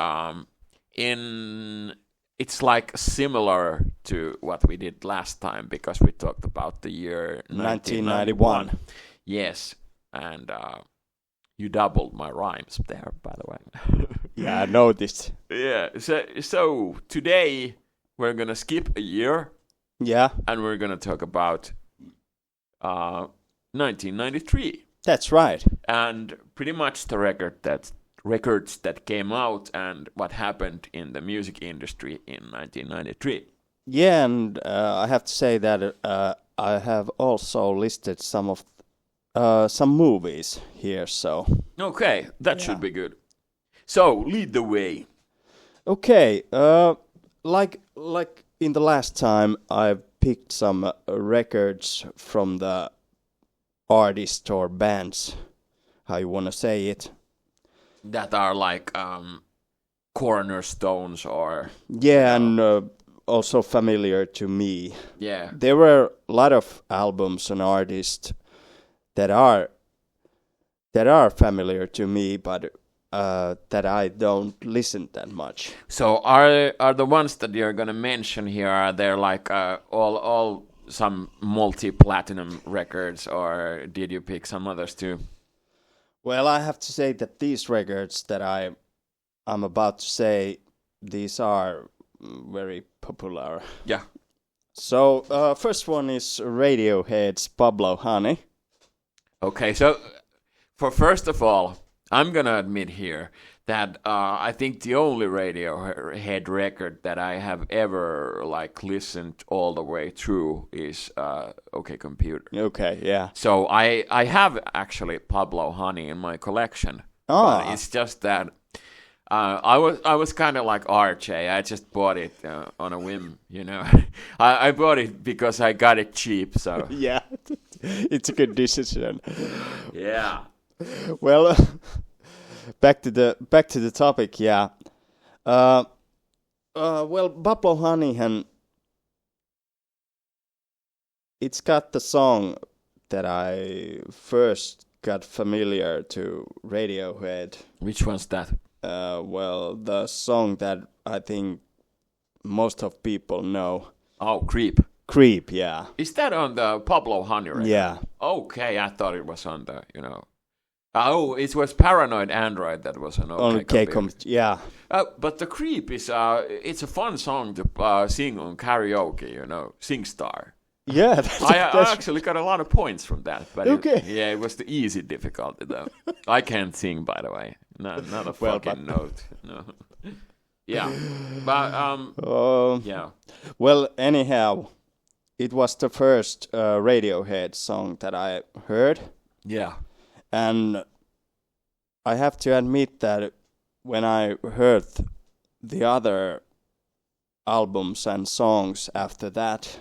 it's like similar to what we did last time, because we talked about the year 1991. Yes, and you doubled my rhymes there, by the way. Yeah, I noticed. Yeah, so today we're gonna skip a year. Yeah. And we're gonna talk about 1993. That's right. And pretty much the records that came out and what happened in the music industry in 1993. Yeah, and I have to say that I have also listed some movies here. So okay, that should be good. So lead the way. Okay, like in the last time, I picked some records from the artists or bands, how you want to say it, that are like cornerstones or and also familiar to me. Yeah, there were a lot of albums and artists that are familiar to me, but that I don't listen that much. So are the ones that you're gonna mention here, are they like all some multi-platinum records, or did you pick some others too? Well, I have to say that these records that I'm about to say, these are very popular. Yeah. So first one is Radiohead's Pablo Honey. Okay, so first of all, I'm gonna admit here that I think the only Radiohead record that I have ever like listened all the way through is OK Computer. Okay, yeah. So I have actually Pablo Honey in my collection. Oh. But it's just that I was kind of like RJ. I just bought it on a whim, you know. I bought it because I got it cheap. So yeah, it's a good decision. Yeah. Well. Back to the topic, yeah. Well, Pablo Honey, it's got the song that I first got familiar to Radiohead. Which one's that? Well, the song that I think most of people know. Oh, Creep. Creep, yeah. Is that on the Pablo Honey record? Yeah. Okay, I thought it was on the, Oh, it was Paranoid Android that was an okay computer. Yeah. But the Creep is it's a fun song to sing on karaoke, SingStar. Yeah, I actually got a lot of points from that. But it was the easy difficulty though. I can't sing, by the way. Not a fucking note. No. Yeah, but yeah. Well, anyhow, it was the first Radiohead song that I heard. Yeah. And I have to admit that when I heard the other albums and songs after that,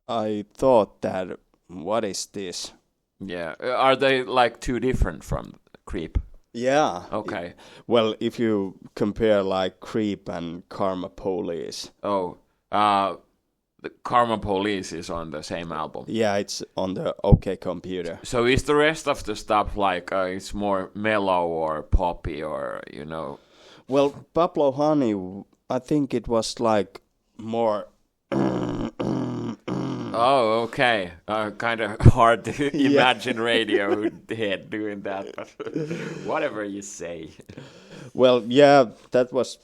I thought that, what is this? Yeah. Are they like too different from Creep? Yeah. Okay. Well, if you compare like Creep and Karma Police. Oh, the Karma Police is on the same album. Yeah, it's on the OK Computer. So is the rest of the stuff like it's more mellow or poppy or Well, Pablo Honey, I think it was like more. Oh, okay. Kind of hard to imagine Radiohead doing that, but whatever you say. Well, yeah, that was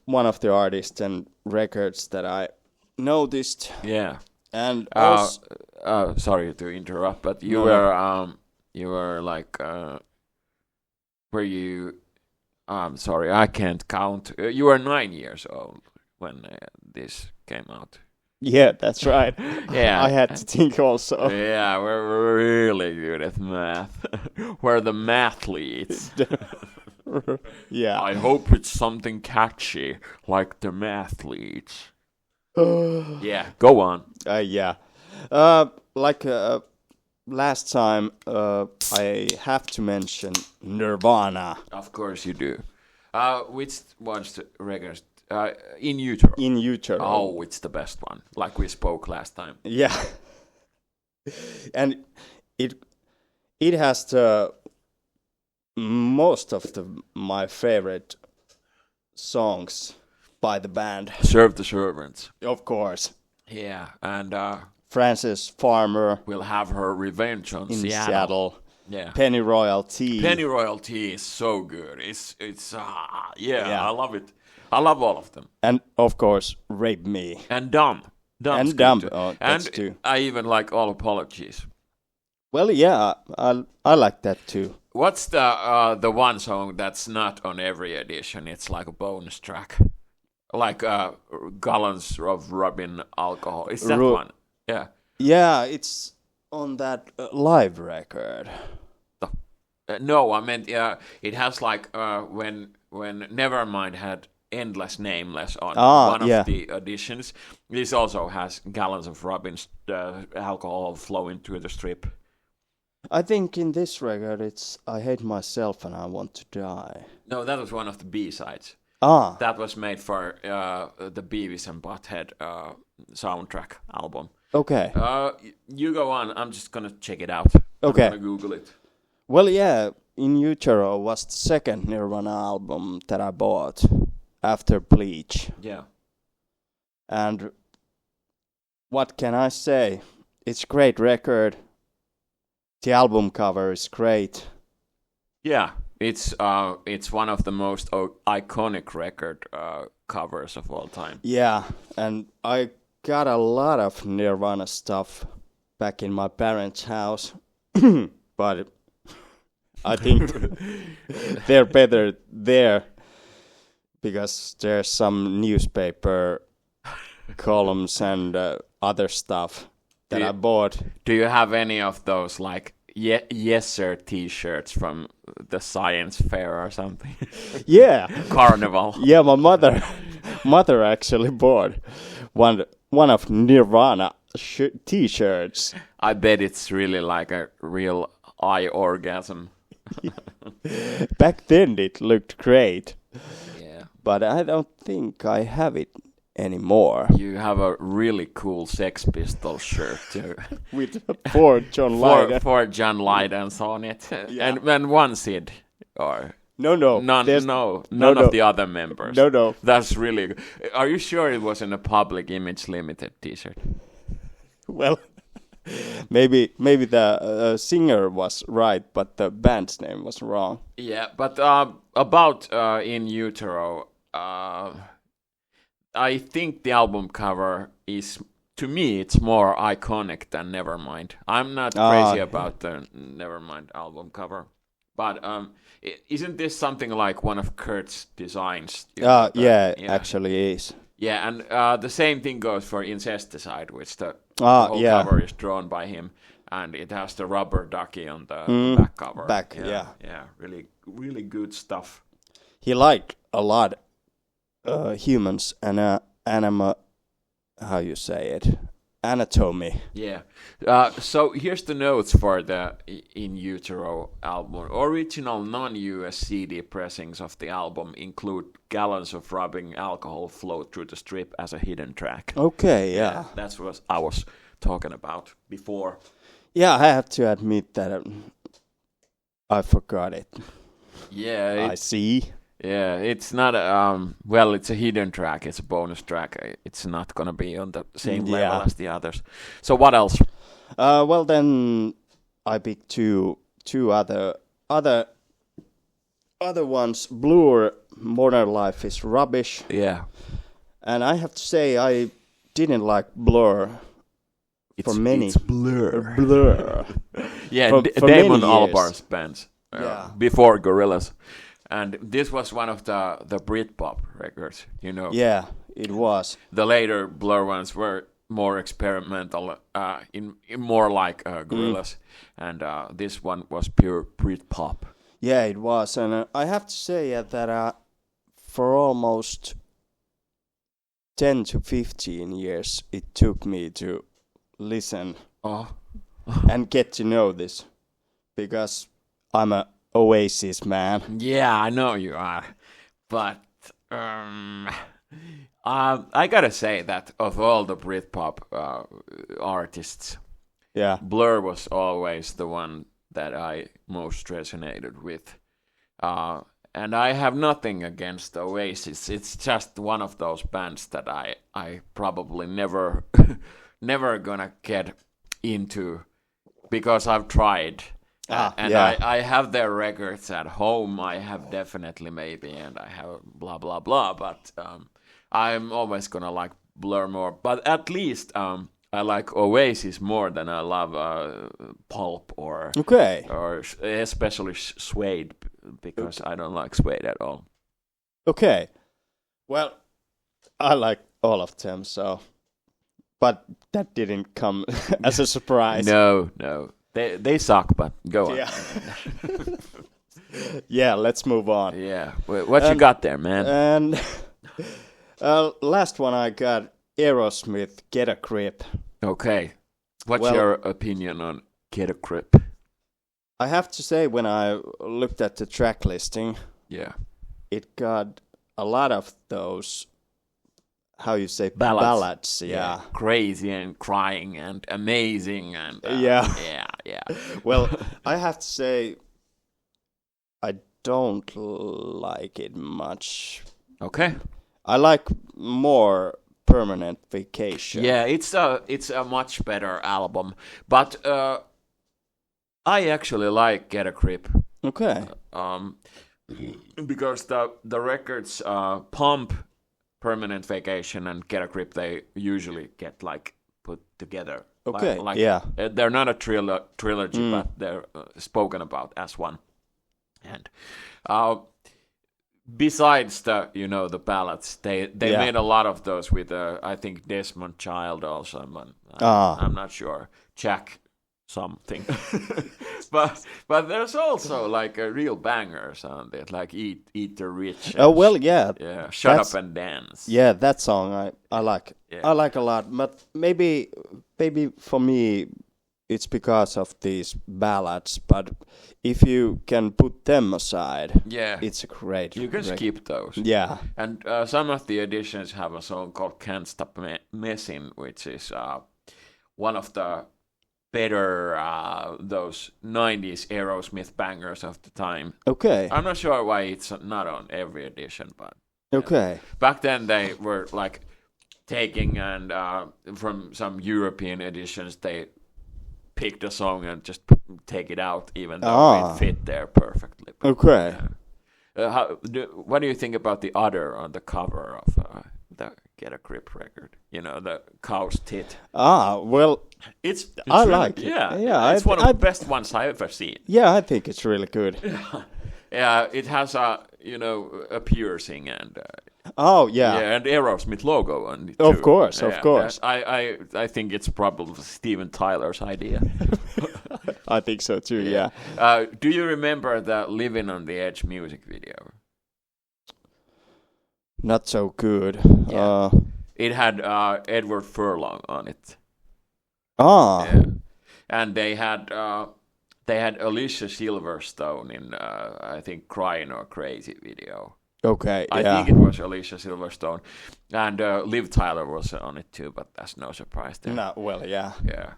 one of the artists and records that I noticed. Yeah. And sorry to interrupt, but you were like were you I'm sorry, I can't count. You were 9 years old when this came out. Yeah, that's right. Yeah. I had to think also. Yeah, we're really good at math. We're the mathletes. Yeah. I hope it's something catchy, like the mathletes. Yeah, go on. Yeah. Last time, I have to mention Nirvana. Of course you do. Which one's the record? In Utero. In Utero. Oh, it's the best one, like we spoke last time. Yeah. And it has the most of my favorite songs by the band. Serve the Servants. Of course. Yeah, and Frances Farmer will have her revenge on in Seattle. Yeah. Penny Royalty. Penny Royalty is so good. It's I love it. I love all of them. And of course, Rape Me. And Dumb. And Dumb. Oh, that's too. I even like All Apologies. Well, yeah, I like that too. What's the one song that's not on every edition? It's like a bonus track. Like gallons of rubbing alcohol. Is that one? Yeah. Yeah, it's on that live record. No, I meant it has like when Nevermind had Endless Nameless on one of the editions. This also has gallons of rubbing alcohol flowing through the strip. I think in this record it's I Hate Myself and I Want to Die. No, that was one of the B-sides. That was made for the Beavis and Butthead soundtrack album. Okay. You go on. I'm just gonna check it out. Okay. I'm gonna Google it. Well, yeah, In Utero was the second Nirvana album that I bought after Bleach. Yeah. And what can I say? It's a great record. The album cover is great. Yeah, it's one of the most iconic record covers of all time. Yeah, and I got a lot of Nirvana stuff back in my parents' house, but I think they're better there because there's some newspaper columns and other stuff that I bought. Do you have any of those like yes sir t-shirts from the science fair or something? Yeah. Carnival. Yeah, my mother actually bought one of Nirvana t-shirts. I bet it's really like a real eye orgasm. Back then it looked great. Yeah. But I don't think I have it anymore. You have a really cool Sex Pistols shirt too. With four John Lydon. Four John Lydons on it. Yeah. And one Sid. Or none of the other members. No. That's really good. Are you sure it wasn't a Public Image Limited t-shirt? Well, maybe the singer was right, but the band's name was wrong. Yeah, but about In Utero, I think the album cover is, to me, it's more iconic than Nevermind. I'm not crazy about the Nevermind album cover, but isn't this something like one of Kurt's designs? Yeah, actually is. Yeah, and the same thing goes for Incesticide, which the whole cover is drawn by him, and it has the rubber ducky on the back cover. Yeah, really, really good stuff. He liked a lot humans and how you say it, anatomy. Yeah. So here's the notes for the In Utero album. Original non-US CD pressings of the album include gallons of rubbing alcohol flow through the strip as a hidden track. Okay, yeah. That's what I was talking about before. Yeah, I have to admit that I forgot it. Yeah. I see. Yeah, it's not it's a hidden track, it's a bonus track. It's not going to be on the same level as the others. So what else? Well then I picked two other ones. Blur, Modern Life is Rubbish. Yeah. And I have to say I didn't like Blur for many. It's Blur. Blur. Yeah, for Damon many Albarn's bands. Before Gorillaz. And this was one of the Britpop records, you know. Yeah, it was. The later Blur ones were more experimental, in more like Gorillaz, and this one was pure Britpop. Yeah, it was, and I have to say that for almost 10 to 15 years, it took me to listen and get to know this, because I'm a Oasis man. Yeah, I know you are, but I gotta say that of all the Britpop artists, Blur was always the one that I most resonated with. And I have nothing against Oasis. It's just one of those bands that I probably never gonna get into, because I've tried. I have their records at home. I have definitely maybe, and I have blah blah blah. But I'm always gonna like Blur more. But at least I like Oasis more than I love Pulp or especially Suede, because I don't like Suede at all. Okay, well, I like all of them. So, but that didn't come as a surprise. No. They suck, but go on. Yeah. Yeah, let's move on. Yeah. What you got there, man? And last one I got Aerosmith, Get a Grip. Okay. What's your opinion on Get a Grip? I have to say, when I looked at the track listing, it got a lot of those, how you say, ballads. Yeah. Crazy and crying and amazing and yeah. Well, I have to say I don't like it much. Okay. I like more Permanent Vacation. Yeah, it's a much better album, but I actually like Get a Grip. Okay. Because the records Pump, Permanent Vacation, and Get a Grip, they usually get like put together. Okay. They're not a trilogy, but they're spoken about as one. And besides the ballads, they made a lot of those with I think Desmond Child also. I'm not sure. Jack something. but there's also like real bangers on it, like Eat the Rich. Yeah. Shut Up and Dance. Yeah, that song I like. Yeah. I like a lot, but maybe for me it's because of these ballads. But if you can put them aside, it's a great. You can skip those. Yeah, and some of the editions have a song called "Can't Stop Messing," which is one of the better those 90s Aerosmith bangers of the time. Okay. I'm not sure why it's not on every edition, but okay. Back then they were like taking and from some European editions they pick the song and just take it out, even though it fit there perfectly. But, Okay. What do you think about the udder on the cover of the Get a Grip record? You know, the cow's tit. Well, it's I really, like it. Yeah, it's one of the best ones I've ever seen. Yeah, I think it's really good. Yeah, it has a piercing and and Aerosmith logo on it too. Of course. I think it's probably Steven Tyler's idea. I think so too. Yeah. Do you remember the "Living on the Edge" music video? Not so good. Yeah. It had Edward Furlong on it. Yeah. And they had Alicia Silverstone in I think "Crying or Crazy" video. Okay. I think it was Alicia Silverstone, and Liv Tyler was on it too, but that's no surprise there. No, well, yeah. Yeah.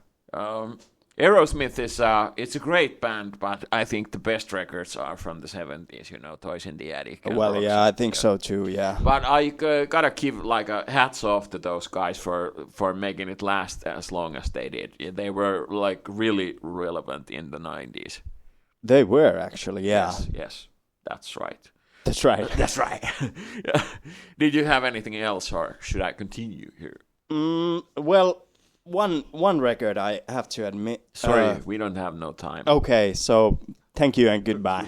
Aerosmith is it's a great band, but I think the best records are from the 70s. You know, Toys in the Attic. Well, yeah, I think so too. Yeah. But I gotta give like a hats off to those guys for making it last as long as they did. They were like really relevant in the 90s. They were actually, yeah. Yes, that's right. That's right. That's right. Did you have anything else, or should I continue here? Well, one record I have to admit. Sorry, we don't have no time. Okay, so thank you and goodbye.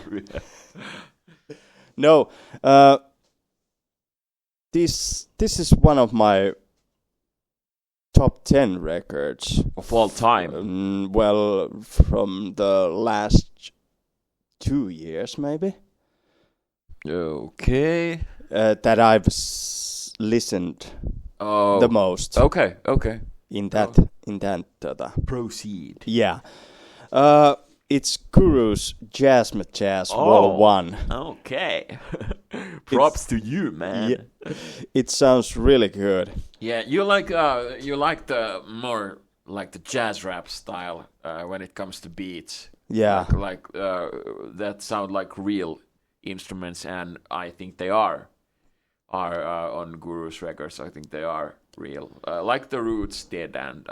No, this is one of my top 10 records of all time. Well, from the last 2 years, maybe. Okay. That I've listened the most. Okay. In that. Proceed. Yeah. It's Guru's Jazz Vol 1. Okay. Props to you, man. Yeah. It sounds really good. Yeah, you like the more like the jazz rap style when it comes to beats. Yeah. Like that sound like real instruments, and I think they are on Guru's records. I think they are real, like the Roots did, and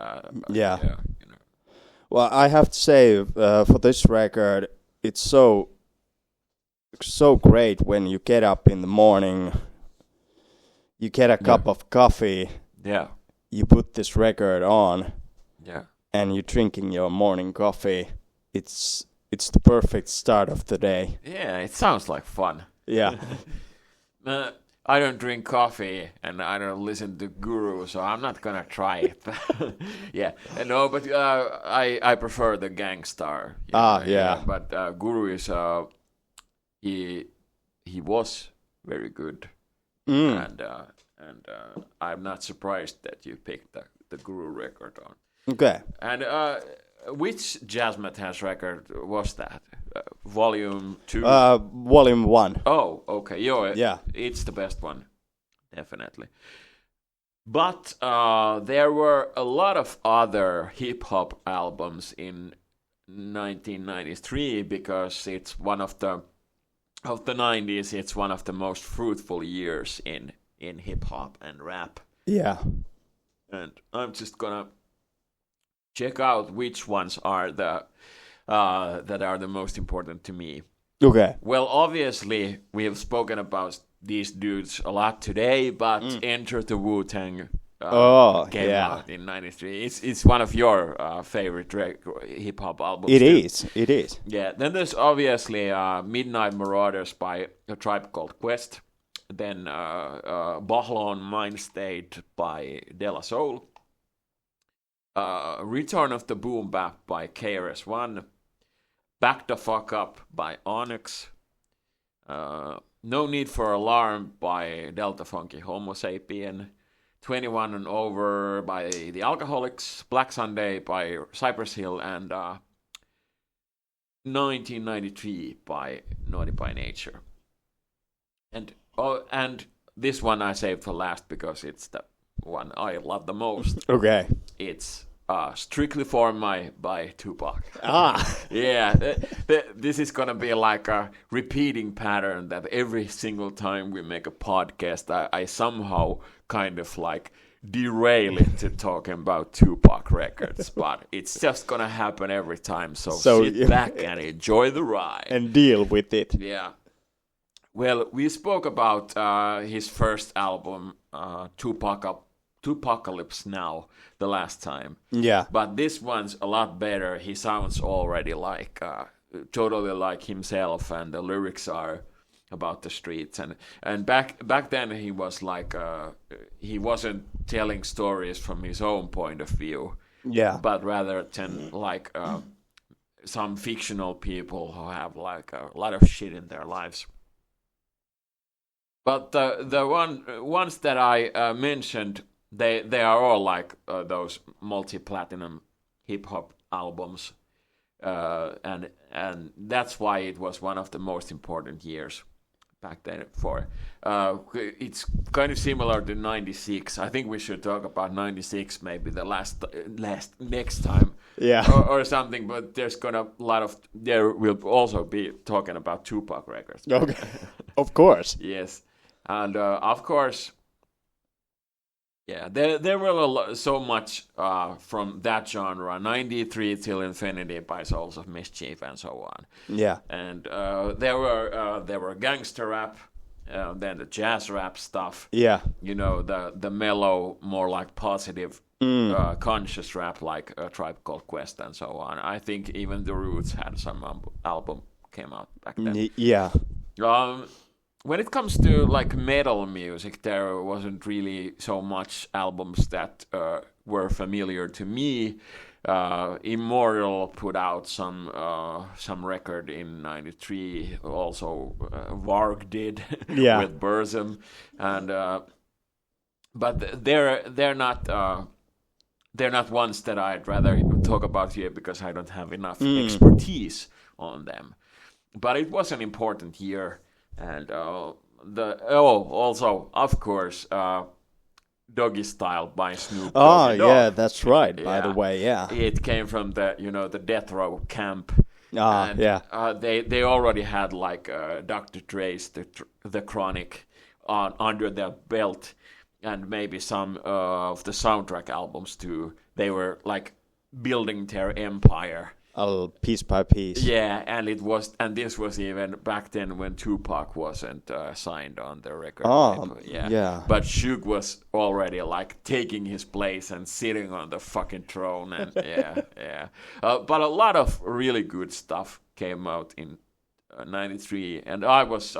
yeah. You know. Well, I have to say, for this record, it's so great when you get up in the morning, you get a cup of coffee, you put this record on, and you're drinking your morning coffee. It's the perfect start of the day. Yeah, it sounds like fun. Yeah. I don't drink coffee and I don't listen to Guru, so I'm not gonna try it. Yeah, no, but I prefer the Gangstar. Yeah. But Guru is he was very good, and I'm not surprised that you picked the Guru record on. Okay. And which Jazzmatazz record was that? Volume 2? Volume 1. Oh, okay. Yeah. It's the best one. Definitely. But there were a lot of other hip-hop albums in 1993 because it's one of the 90s, it's one of the most fruitful years in hip-hop and rap. Yeah. And I'm just gonna check out which ones are that are the most important to me. Okay. Well, obviously, we have spoken about these dudes a lot today, but Enter the Wu Tang came out in '93. It's one of your favorite hip hop albums. It is. Yeah. Then there's obviously Midnight Marauders by A Tribe Called Quest. Then Bahlon Mind State by De La Soul. Return of the Boom Bap by KRS-One. Back the Fuck Up by Onyx. No Need for Alarm by Delta Funky Homo Sapien. 21 and Over by The Alcoholics. Black Sunday by Cypress Hill. And 1993 by Naughty by Nature. And this one I saved for last because it's the one I love the most. Okay. It's Strictly For My by Tupac. Yeah, this is gonna be like a repeating pattern that every single time we make a podcast, I somehow kind of like derail it to talking about Tupac records, but it's just gonna happen every time. So sit back and enjoy the ride and deal with it. Yeah. Well, we spoke about his first album, Tupacalypse Now, the last time. Yeah. But this one's a lot better. He sounds already like totally like himself, and the lyrics are about the streets. And back then he was like he wasn't telling stories from his own point of view. Yeah. But rather than like some fictional people who have like a lot of shit in their lives. But the ones that I mentioned, they are all like those multi-platinum hip-hop albums, and that's why it was one of the most important years back then for. It's kind of similar to 96. I think we should talk about 96 maybe the last next time. Yeah. Or something, but there will also be talking about Tupac records. Okay. Of course. Yes. And of course, yeah, there were so much from that genre, 93 till Infinity by Souls of Mischief and so on. Yeah. And there were gangster rap, then the jazz rap stuff. Yeah. You know, the mellow, more like positive, conscious rap like A Tribe Called Quest and so on. I think even The Roots had some album came out back then. Yeah. When it comes to like metal music, there wasn't really so much albums that were familiar to me. Immortal put out some record in '93. Also, Varg did with Burzum, and but they're not ones that I'd rather talk about here because I don't have enough expertise on them. But it was an important year. And also, of course, Doggy Style by Snoop Doggy Dogg. Yeah, that's right. By the way, yeah, it came from the death row camp. Yeah. They already had like Dr. Dre's the Chronic under their belt, and maybe some of the soundtrack albums too. They were like building their empire. Piece by piece. Yeah, and this was even back then when Tupac wasn't signed on the record. Yeah. But Suge was already like taking his place and sitting on the fucking throne, and yeah. But a lot of really good stuff came out in '93, and I was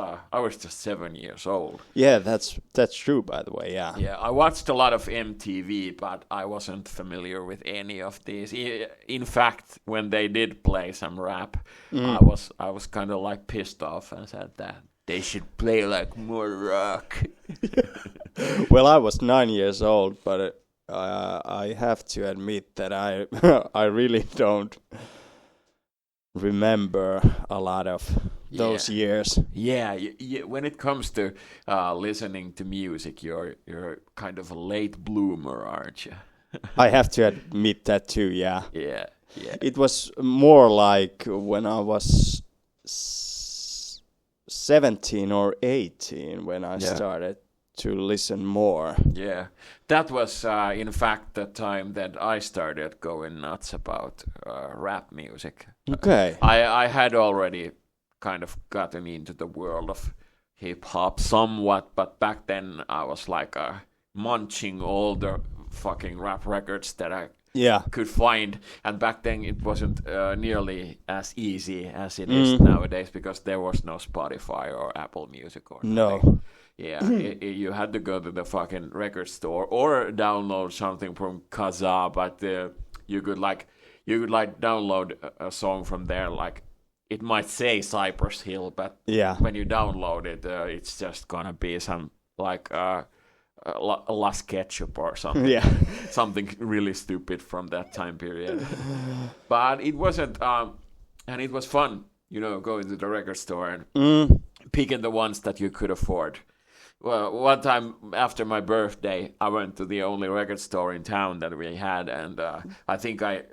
just 7 years old. Yeah, that's true. By the way, yeah. Yeah, I watched a lot of MTV, but I wasn't familiar with any of these. In fact, when they did play some rap, I was kind of like pissed off and said that they should play like more rock. Well, I was 9 years old, but I have to admit that I really don't remember a lot of those years. Yeah, when it comes to listening to music, you're kind of a late bloomer, aren't you? I have to admit that too, yeah. Yeah. It was more like when I was 17 or 18 when I started to listen more. Yeah, that was in fact the time that I started going nuts about rap music. Okay. I had already kind of gotten into the world of hip hop somewhat, but back then I was like munching all the fucking rap records that I could find, and back then it wasn't nearly as easy as it is nowadays because there was no Spotify or Apple Music or nothing. No. Yeah, you had to go to the fucking record store or download something from Kazaa, but you could download a song from there. Like it might say Cypress Hill, but when you download it, it's just gonna be some like Las Ketchup or something. Yeah, something really stupid from that time period. But it wasn't, and it was fun, going to the record store and picking the ones that you could afford. Well, one time after my birthday, I went to the only record store in town that we had, and I think I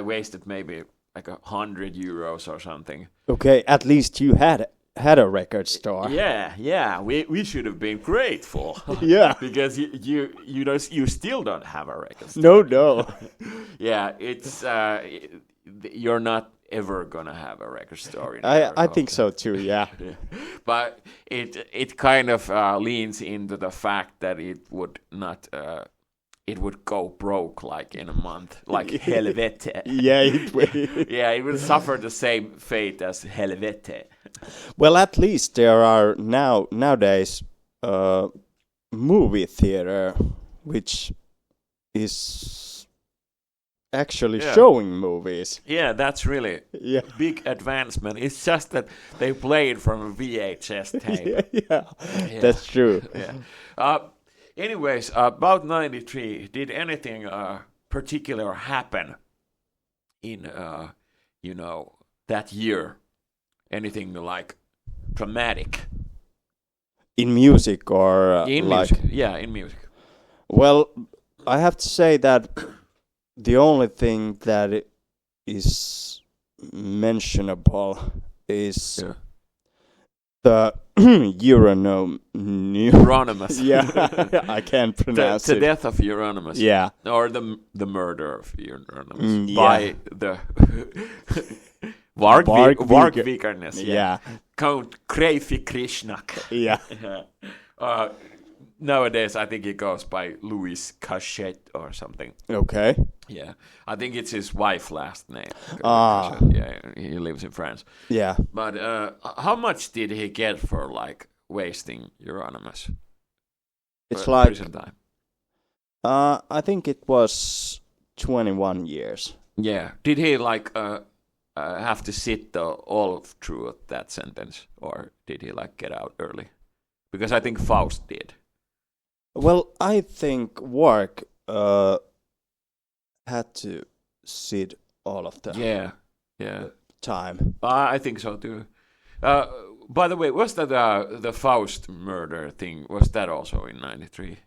wasted maybe like €100 or something. Okay, at least you had had a record store. Yeah. We should have been grateful. Yeah. Because you still don't have a record store. No. Yeah, it's you're not ever gonna have a record store. I think so too. Yeah. But it kind of leans into the fact that it would not. It would go broke like in a month, like Helvete. Yeah, Yeah, it would suffer the same fate as Helvete. Well, at least there are nowadays movie theater which is actually showing movies. Yeah, that's really big advancement. It's just that they play it from a VHS tape. Yeah, that's true. Yeah. Anyways, about 93, did anything particular happen in, that year? Anything like dramatic? In music or in like... music. Yeah, in music. Well, I have to say that the only thing that is mentionable is the Euronymous. Yeah, I can't pronounce it. The death of Euronymous. Yeah. Or the murder of Euronymous by the Vargvikernes. Yeah. Count Kreifi Krishnak. Yeah. Nowadays, I think he goes by Louis Cachette or something. Okay. Yeah, I think it's his wife's last name. Yeah, he lives in France. Yeah. But how much did he get for like wasting Euronymous? It's like prison time. I think it was 21 years. Yeah. Did he like have to sit all through that sentence, or did he like get out early? Because I think Faust did. Well, I think Wark had to sit all of the time. I think so too. By the way, was that the Faust murder thing? Was that also in '93?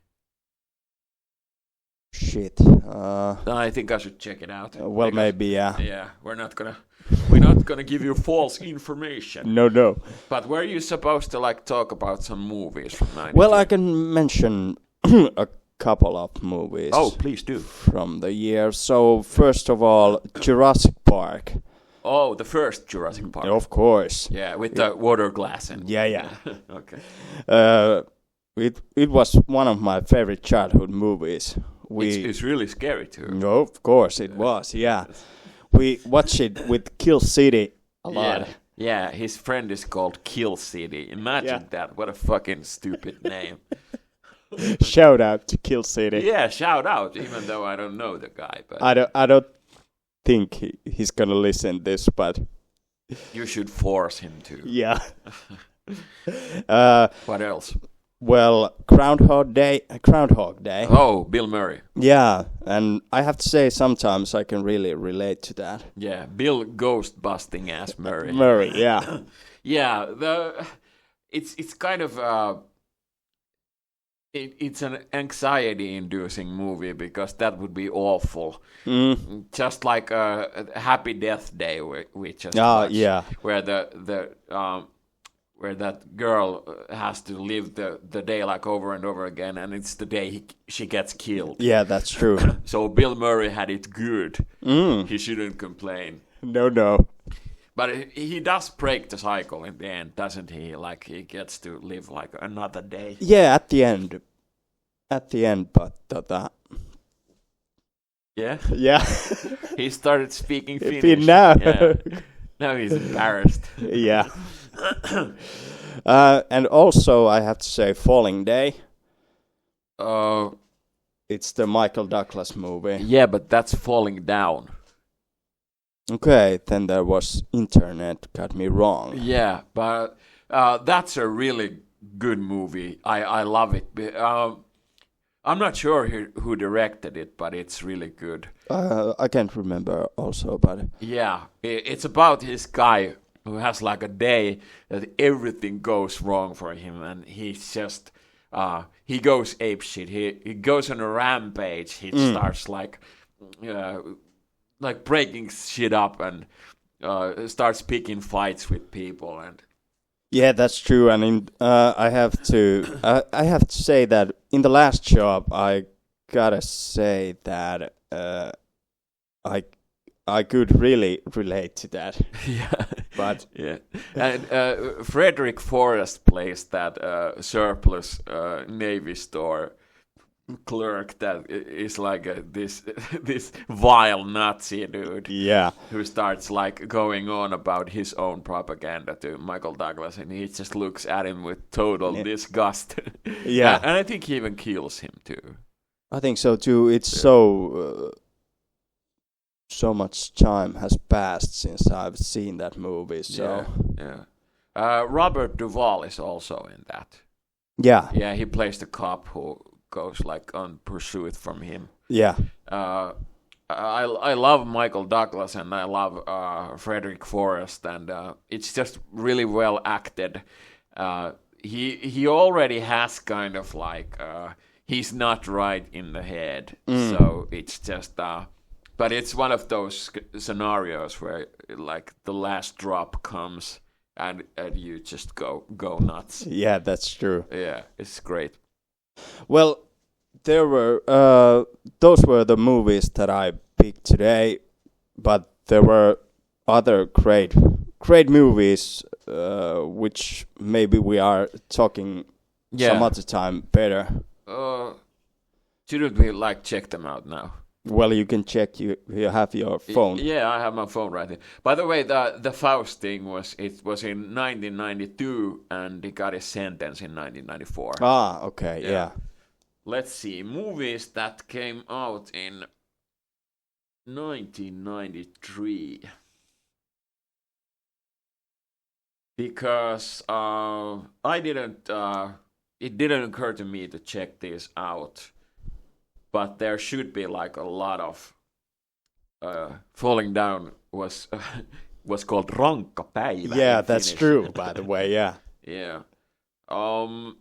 Shit. I think I should check it out. Well, maybe yeah. Yeah, we're not gonna give you false information. No. But were you supposed to like talk about some movies from '93? Well, I can mention a couple of movies. Oh, please do. From the year. So first of all, Jurassic Park. Oh, the first Jurassic Park. Of course. Yeah, with the water glass and. Yeah. Okay. It was one of my favorite childhood movies. It's really scary too. No, of course it was. Yeah. We watched it with Kill City a lot. Yeah, his friend is called Kill City. Imagine that. What a fucking stupid name. Shout out to Kill City. Yeah, shout out, even though I don't know the guy. But I don't think he's gonna listen this, but you should force him to. Yeah. What else? Well, Groundhog Day. Oh, Bill Murray. Yeah, and I have to say sometimes I can really relate to that. Yeah, Bill ghost busting ass Murray. Murray, yeah. Yeah, it's kind of it's an anxiety-inducing movie because that would be awful. Just like Happy Death Day, we just watched, where that girl has to live the day like over and over again, and it's the day she gets killed. Yeah, that's true. So Bill Murray had it good. He shouldn't complain. No. But he does break the cycle in the end, doesn't he? Like, he gets to live like another day. Yeah, at the end. But Yeah? Yeah. He started speaking Finnish. Now. Yeah. Now he's embarrassed. Yeah. And also, I have to say, Falling Day. It's the Michael Douglas movie. Yeah, but that's Falling Down. Okay, then there was Internet, got me wrong. Yeah, but that's a really good movie. I love it. I'm not sure who directed it, but it's really good. I can't remember also, but... Yeah, it's about this guy who has like a day that everything goes wrong for him, and he's just... he goes apeshit. He goes on a rampage. He starts like breaking shit up and starts picking fights with people, and Yeah, that's true. And I have to say that in the last job, I gotta say that I could really relate to that. Yeah, But yeah. And Frederick Forrest plays that surplus Navy store clerk that is like this vile Nazi dude. yeah, Who starts like going on about his own propaganda to Michael Douglas, and he just looks at him with total disgust. Yeah. And I think he even kills him too. I think so too. It's so much time has passed since I've seen that movie. So yeah. Robert Duvall is also in that. yeah, Yeah, he plays the cop who goes like on pursuit from him. yeah, I love Michael Douglas and I love Frederick Forrest, and it's just really well acted. He already has kind of like he's not right in the head, so it's just. But it's one of those scenarios where like the last drop comes and you just go nuts. yeah. That's true. Yeah, it's great. Well, there were those were the movies that I picked today, but there were other great movies which maybe we are talking some other time better. Shouldn't we like check them out now? Well, you can check. You have your phone. Yeah, I have my phone right here. By the way, the Faust thing was in 1992, and he got his sentence in 1994. Ah, okay, yeah. Let's see, movies that came out in 1993. Because I didn't. It didn't occur to me to check this out. But there should be like a lot of Falling Down was called Rankka Päivä. Yeah, that's true, by the way, yeah. Yeah. Well,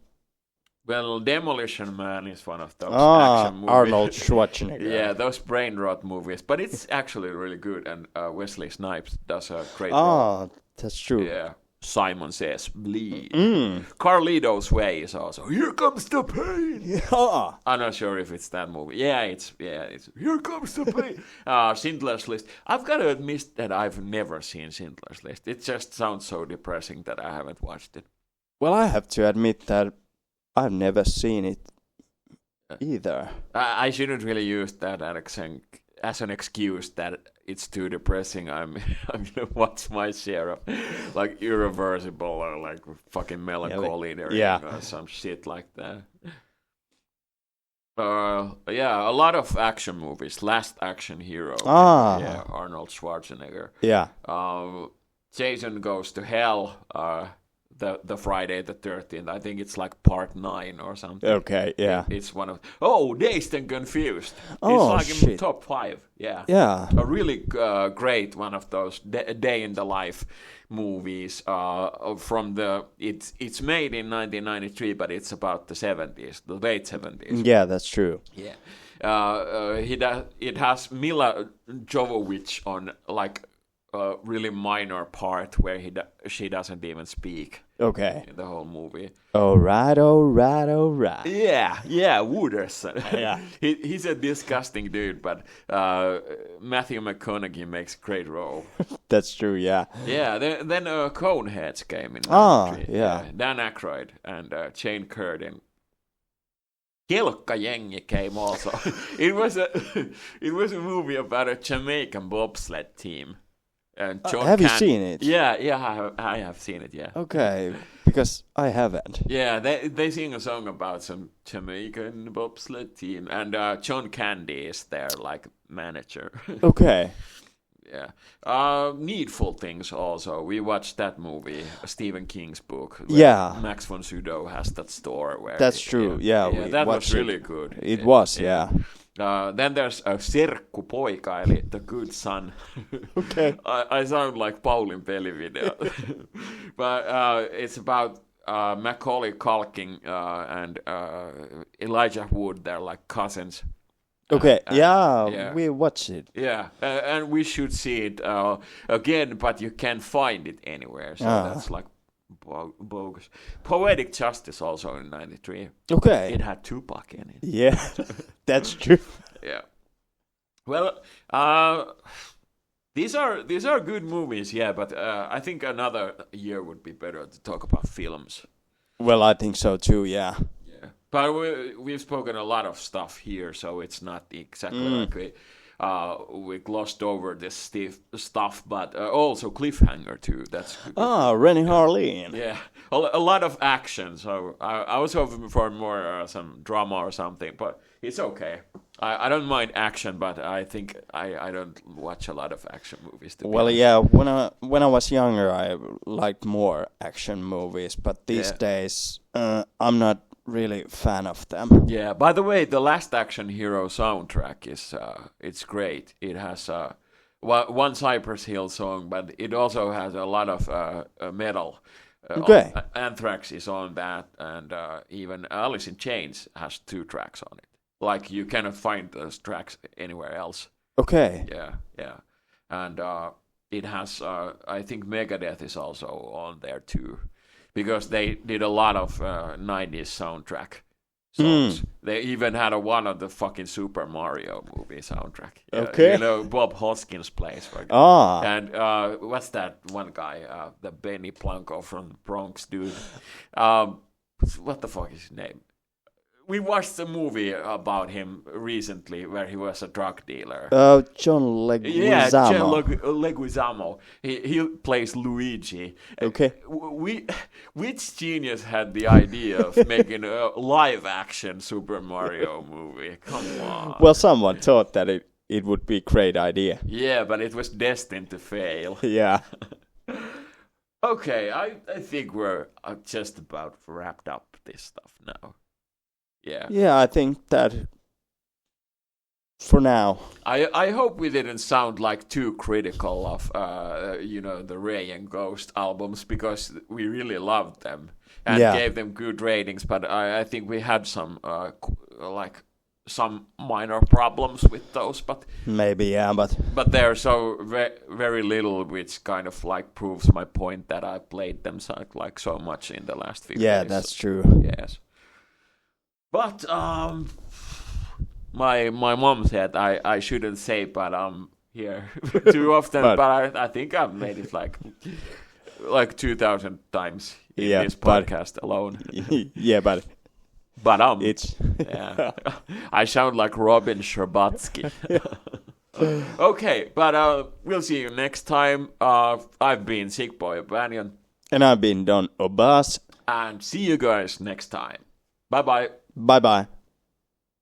Demolition Man is one of those action movies. Arnold Schwarzenegger. Yeah, those brain rot movies. But it's actually really good, and Wesley Snipes does a great role. That's true. Yeah. Simon Says Bleed. Carlito's Way is also Here Comes the Pain. Yeah. I'm not sure if it's that movie. Yeah, it's Here Comes the Pain. Schindler's List. I've got to admit that I've never seen Schindler's List. It just sounds so depressing that I haven't watched it. Well, I have to admit that I've never seen it either. I shouldn't really use that as an excuse that it's too depressing. I'm gonna watch my share of like Irreversible or like fucking Melancholy or some shit like that. A lot of action movies. Last Action Hero. Yeah, Arnold Schwarzenegger. Yeah. Jason Goes to Hell. The Friday the 13th. I think it's like part 9 or something. Okay, yeah. It's one of Dazed and Confused. Oh, it's like in top 5. Yeah. Yeah. A really great one of those day in the life movies from it's made in 1993, but it's about the 70s, the late 70s. Yeah, that's true. Yeah. It has Mila Jovovich on like a really minor part where she doesn't even speak. Okay. In the whole movie. All right. Yeah, Wooderson. Yeah. He's a disgusting dude, but Matthew McConaughey makes a great role. That's true, yeah. Yeah, then Coneheads came in. Yeah. Dan Aykroyd and Jane Curtin. Kelkkajengi came also. It was a movie about a Jamaican bobsled team. And have you seen it? Yeah, I have seen it. Yeah. Okay, because I haven't. Yeah, they sing a song about some Jamaican bobsled team, and John Candy is their like manager. Okay. Yeah. Needful Things also. We watched that movie, Stephen King's book. Yeah. Max von Sydow has that store where. That's true. Yeah, that was really good. It was. Yeah. Then there's Serkkupoika, eli The Good Son. Okay. I sound like Paulin pelivideo. But it's about Macaulay Culkin and Elijah Wood. They're like cousins. Okay, we watched it. Yeah, and we should see it again, but you can't find it anywhere. So that's like bogus. Poetic Justice also in '93. Okay. It had Tupac in it. Yeah, that's true. Yeah. Well, these are good movies, yeah. But I think another year would be better to talk about films. Well, I think so too. Yeah. Yeah. But we've spoken a lot of stuff here, so it's not exactly like we glossed over this stuff, but also Cliffhanger too. That's good. Rennie Harleen. Yeah, a lot of action. So I was hoping for more some drama or something, but it's okay. I don't mind action, but I think I don't watch a lot of action movies. Well, yeah, when I was younger, I liked more action movies, but these days I'm not really fan of them. Yeah. By the way, the Last Action Hero soundtrack is it's great. It has one Cypress Hill song, but it also has a lot of metal. Okay. Anthrax is on that, and even Alice in Chains has 2 tracks on it. Like you cannot find those tracks anywhere else. Okay. Yeah. And it has, I think Megadeth is also on there too. Because they did a lot of 90s soundtrack songs. They even had one of the fucking Super Mario movie soundtrack. Okay. You know, Bob Hoskins plays. And what's that one guy? The Benny Blanco from the Bronx dude. What the fuck is his name? We watched a movie about him recently where he was a drug dealer. John Leguizamo. Yeah, John Leguizamo. He plays Luigi. Okay. Which genius had the idea of making a live-action Super Mario movie? Come on. Well, someone thought that it would be a great idea. Yeah, but it was destined to fail. Yeah. Okay, I think we're just about wrapped up this stuff now. Yeah. Yeah, I think that for now. I hope we didn't sound like too critical of the Ray and Ghost albums, because we really loved them and gave them good ratings, but I think we had some some minor problems with those, but maybe but there's so very little, which kind of like proves my point that I played them so much in the last few days. Yeah, that's true. Yes. But my mom said I shouldn't say, but I'm here too often. but I think I've made it like 2,000 times in this podcast alone. Yeah, but it's yeah. I sound like Robin Scherbatsky. Okay, but we'll see you next time. I've been Sick Boy Banyan, and I've been Don Obas, and see you guys next time. Bye bye. Bye bye.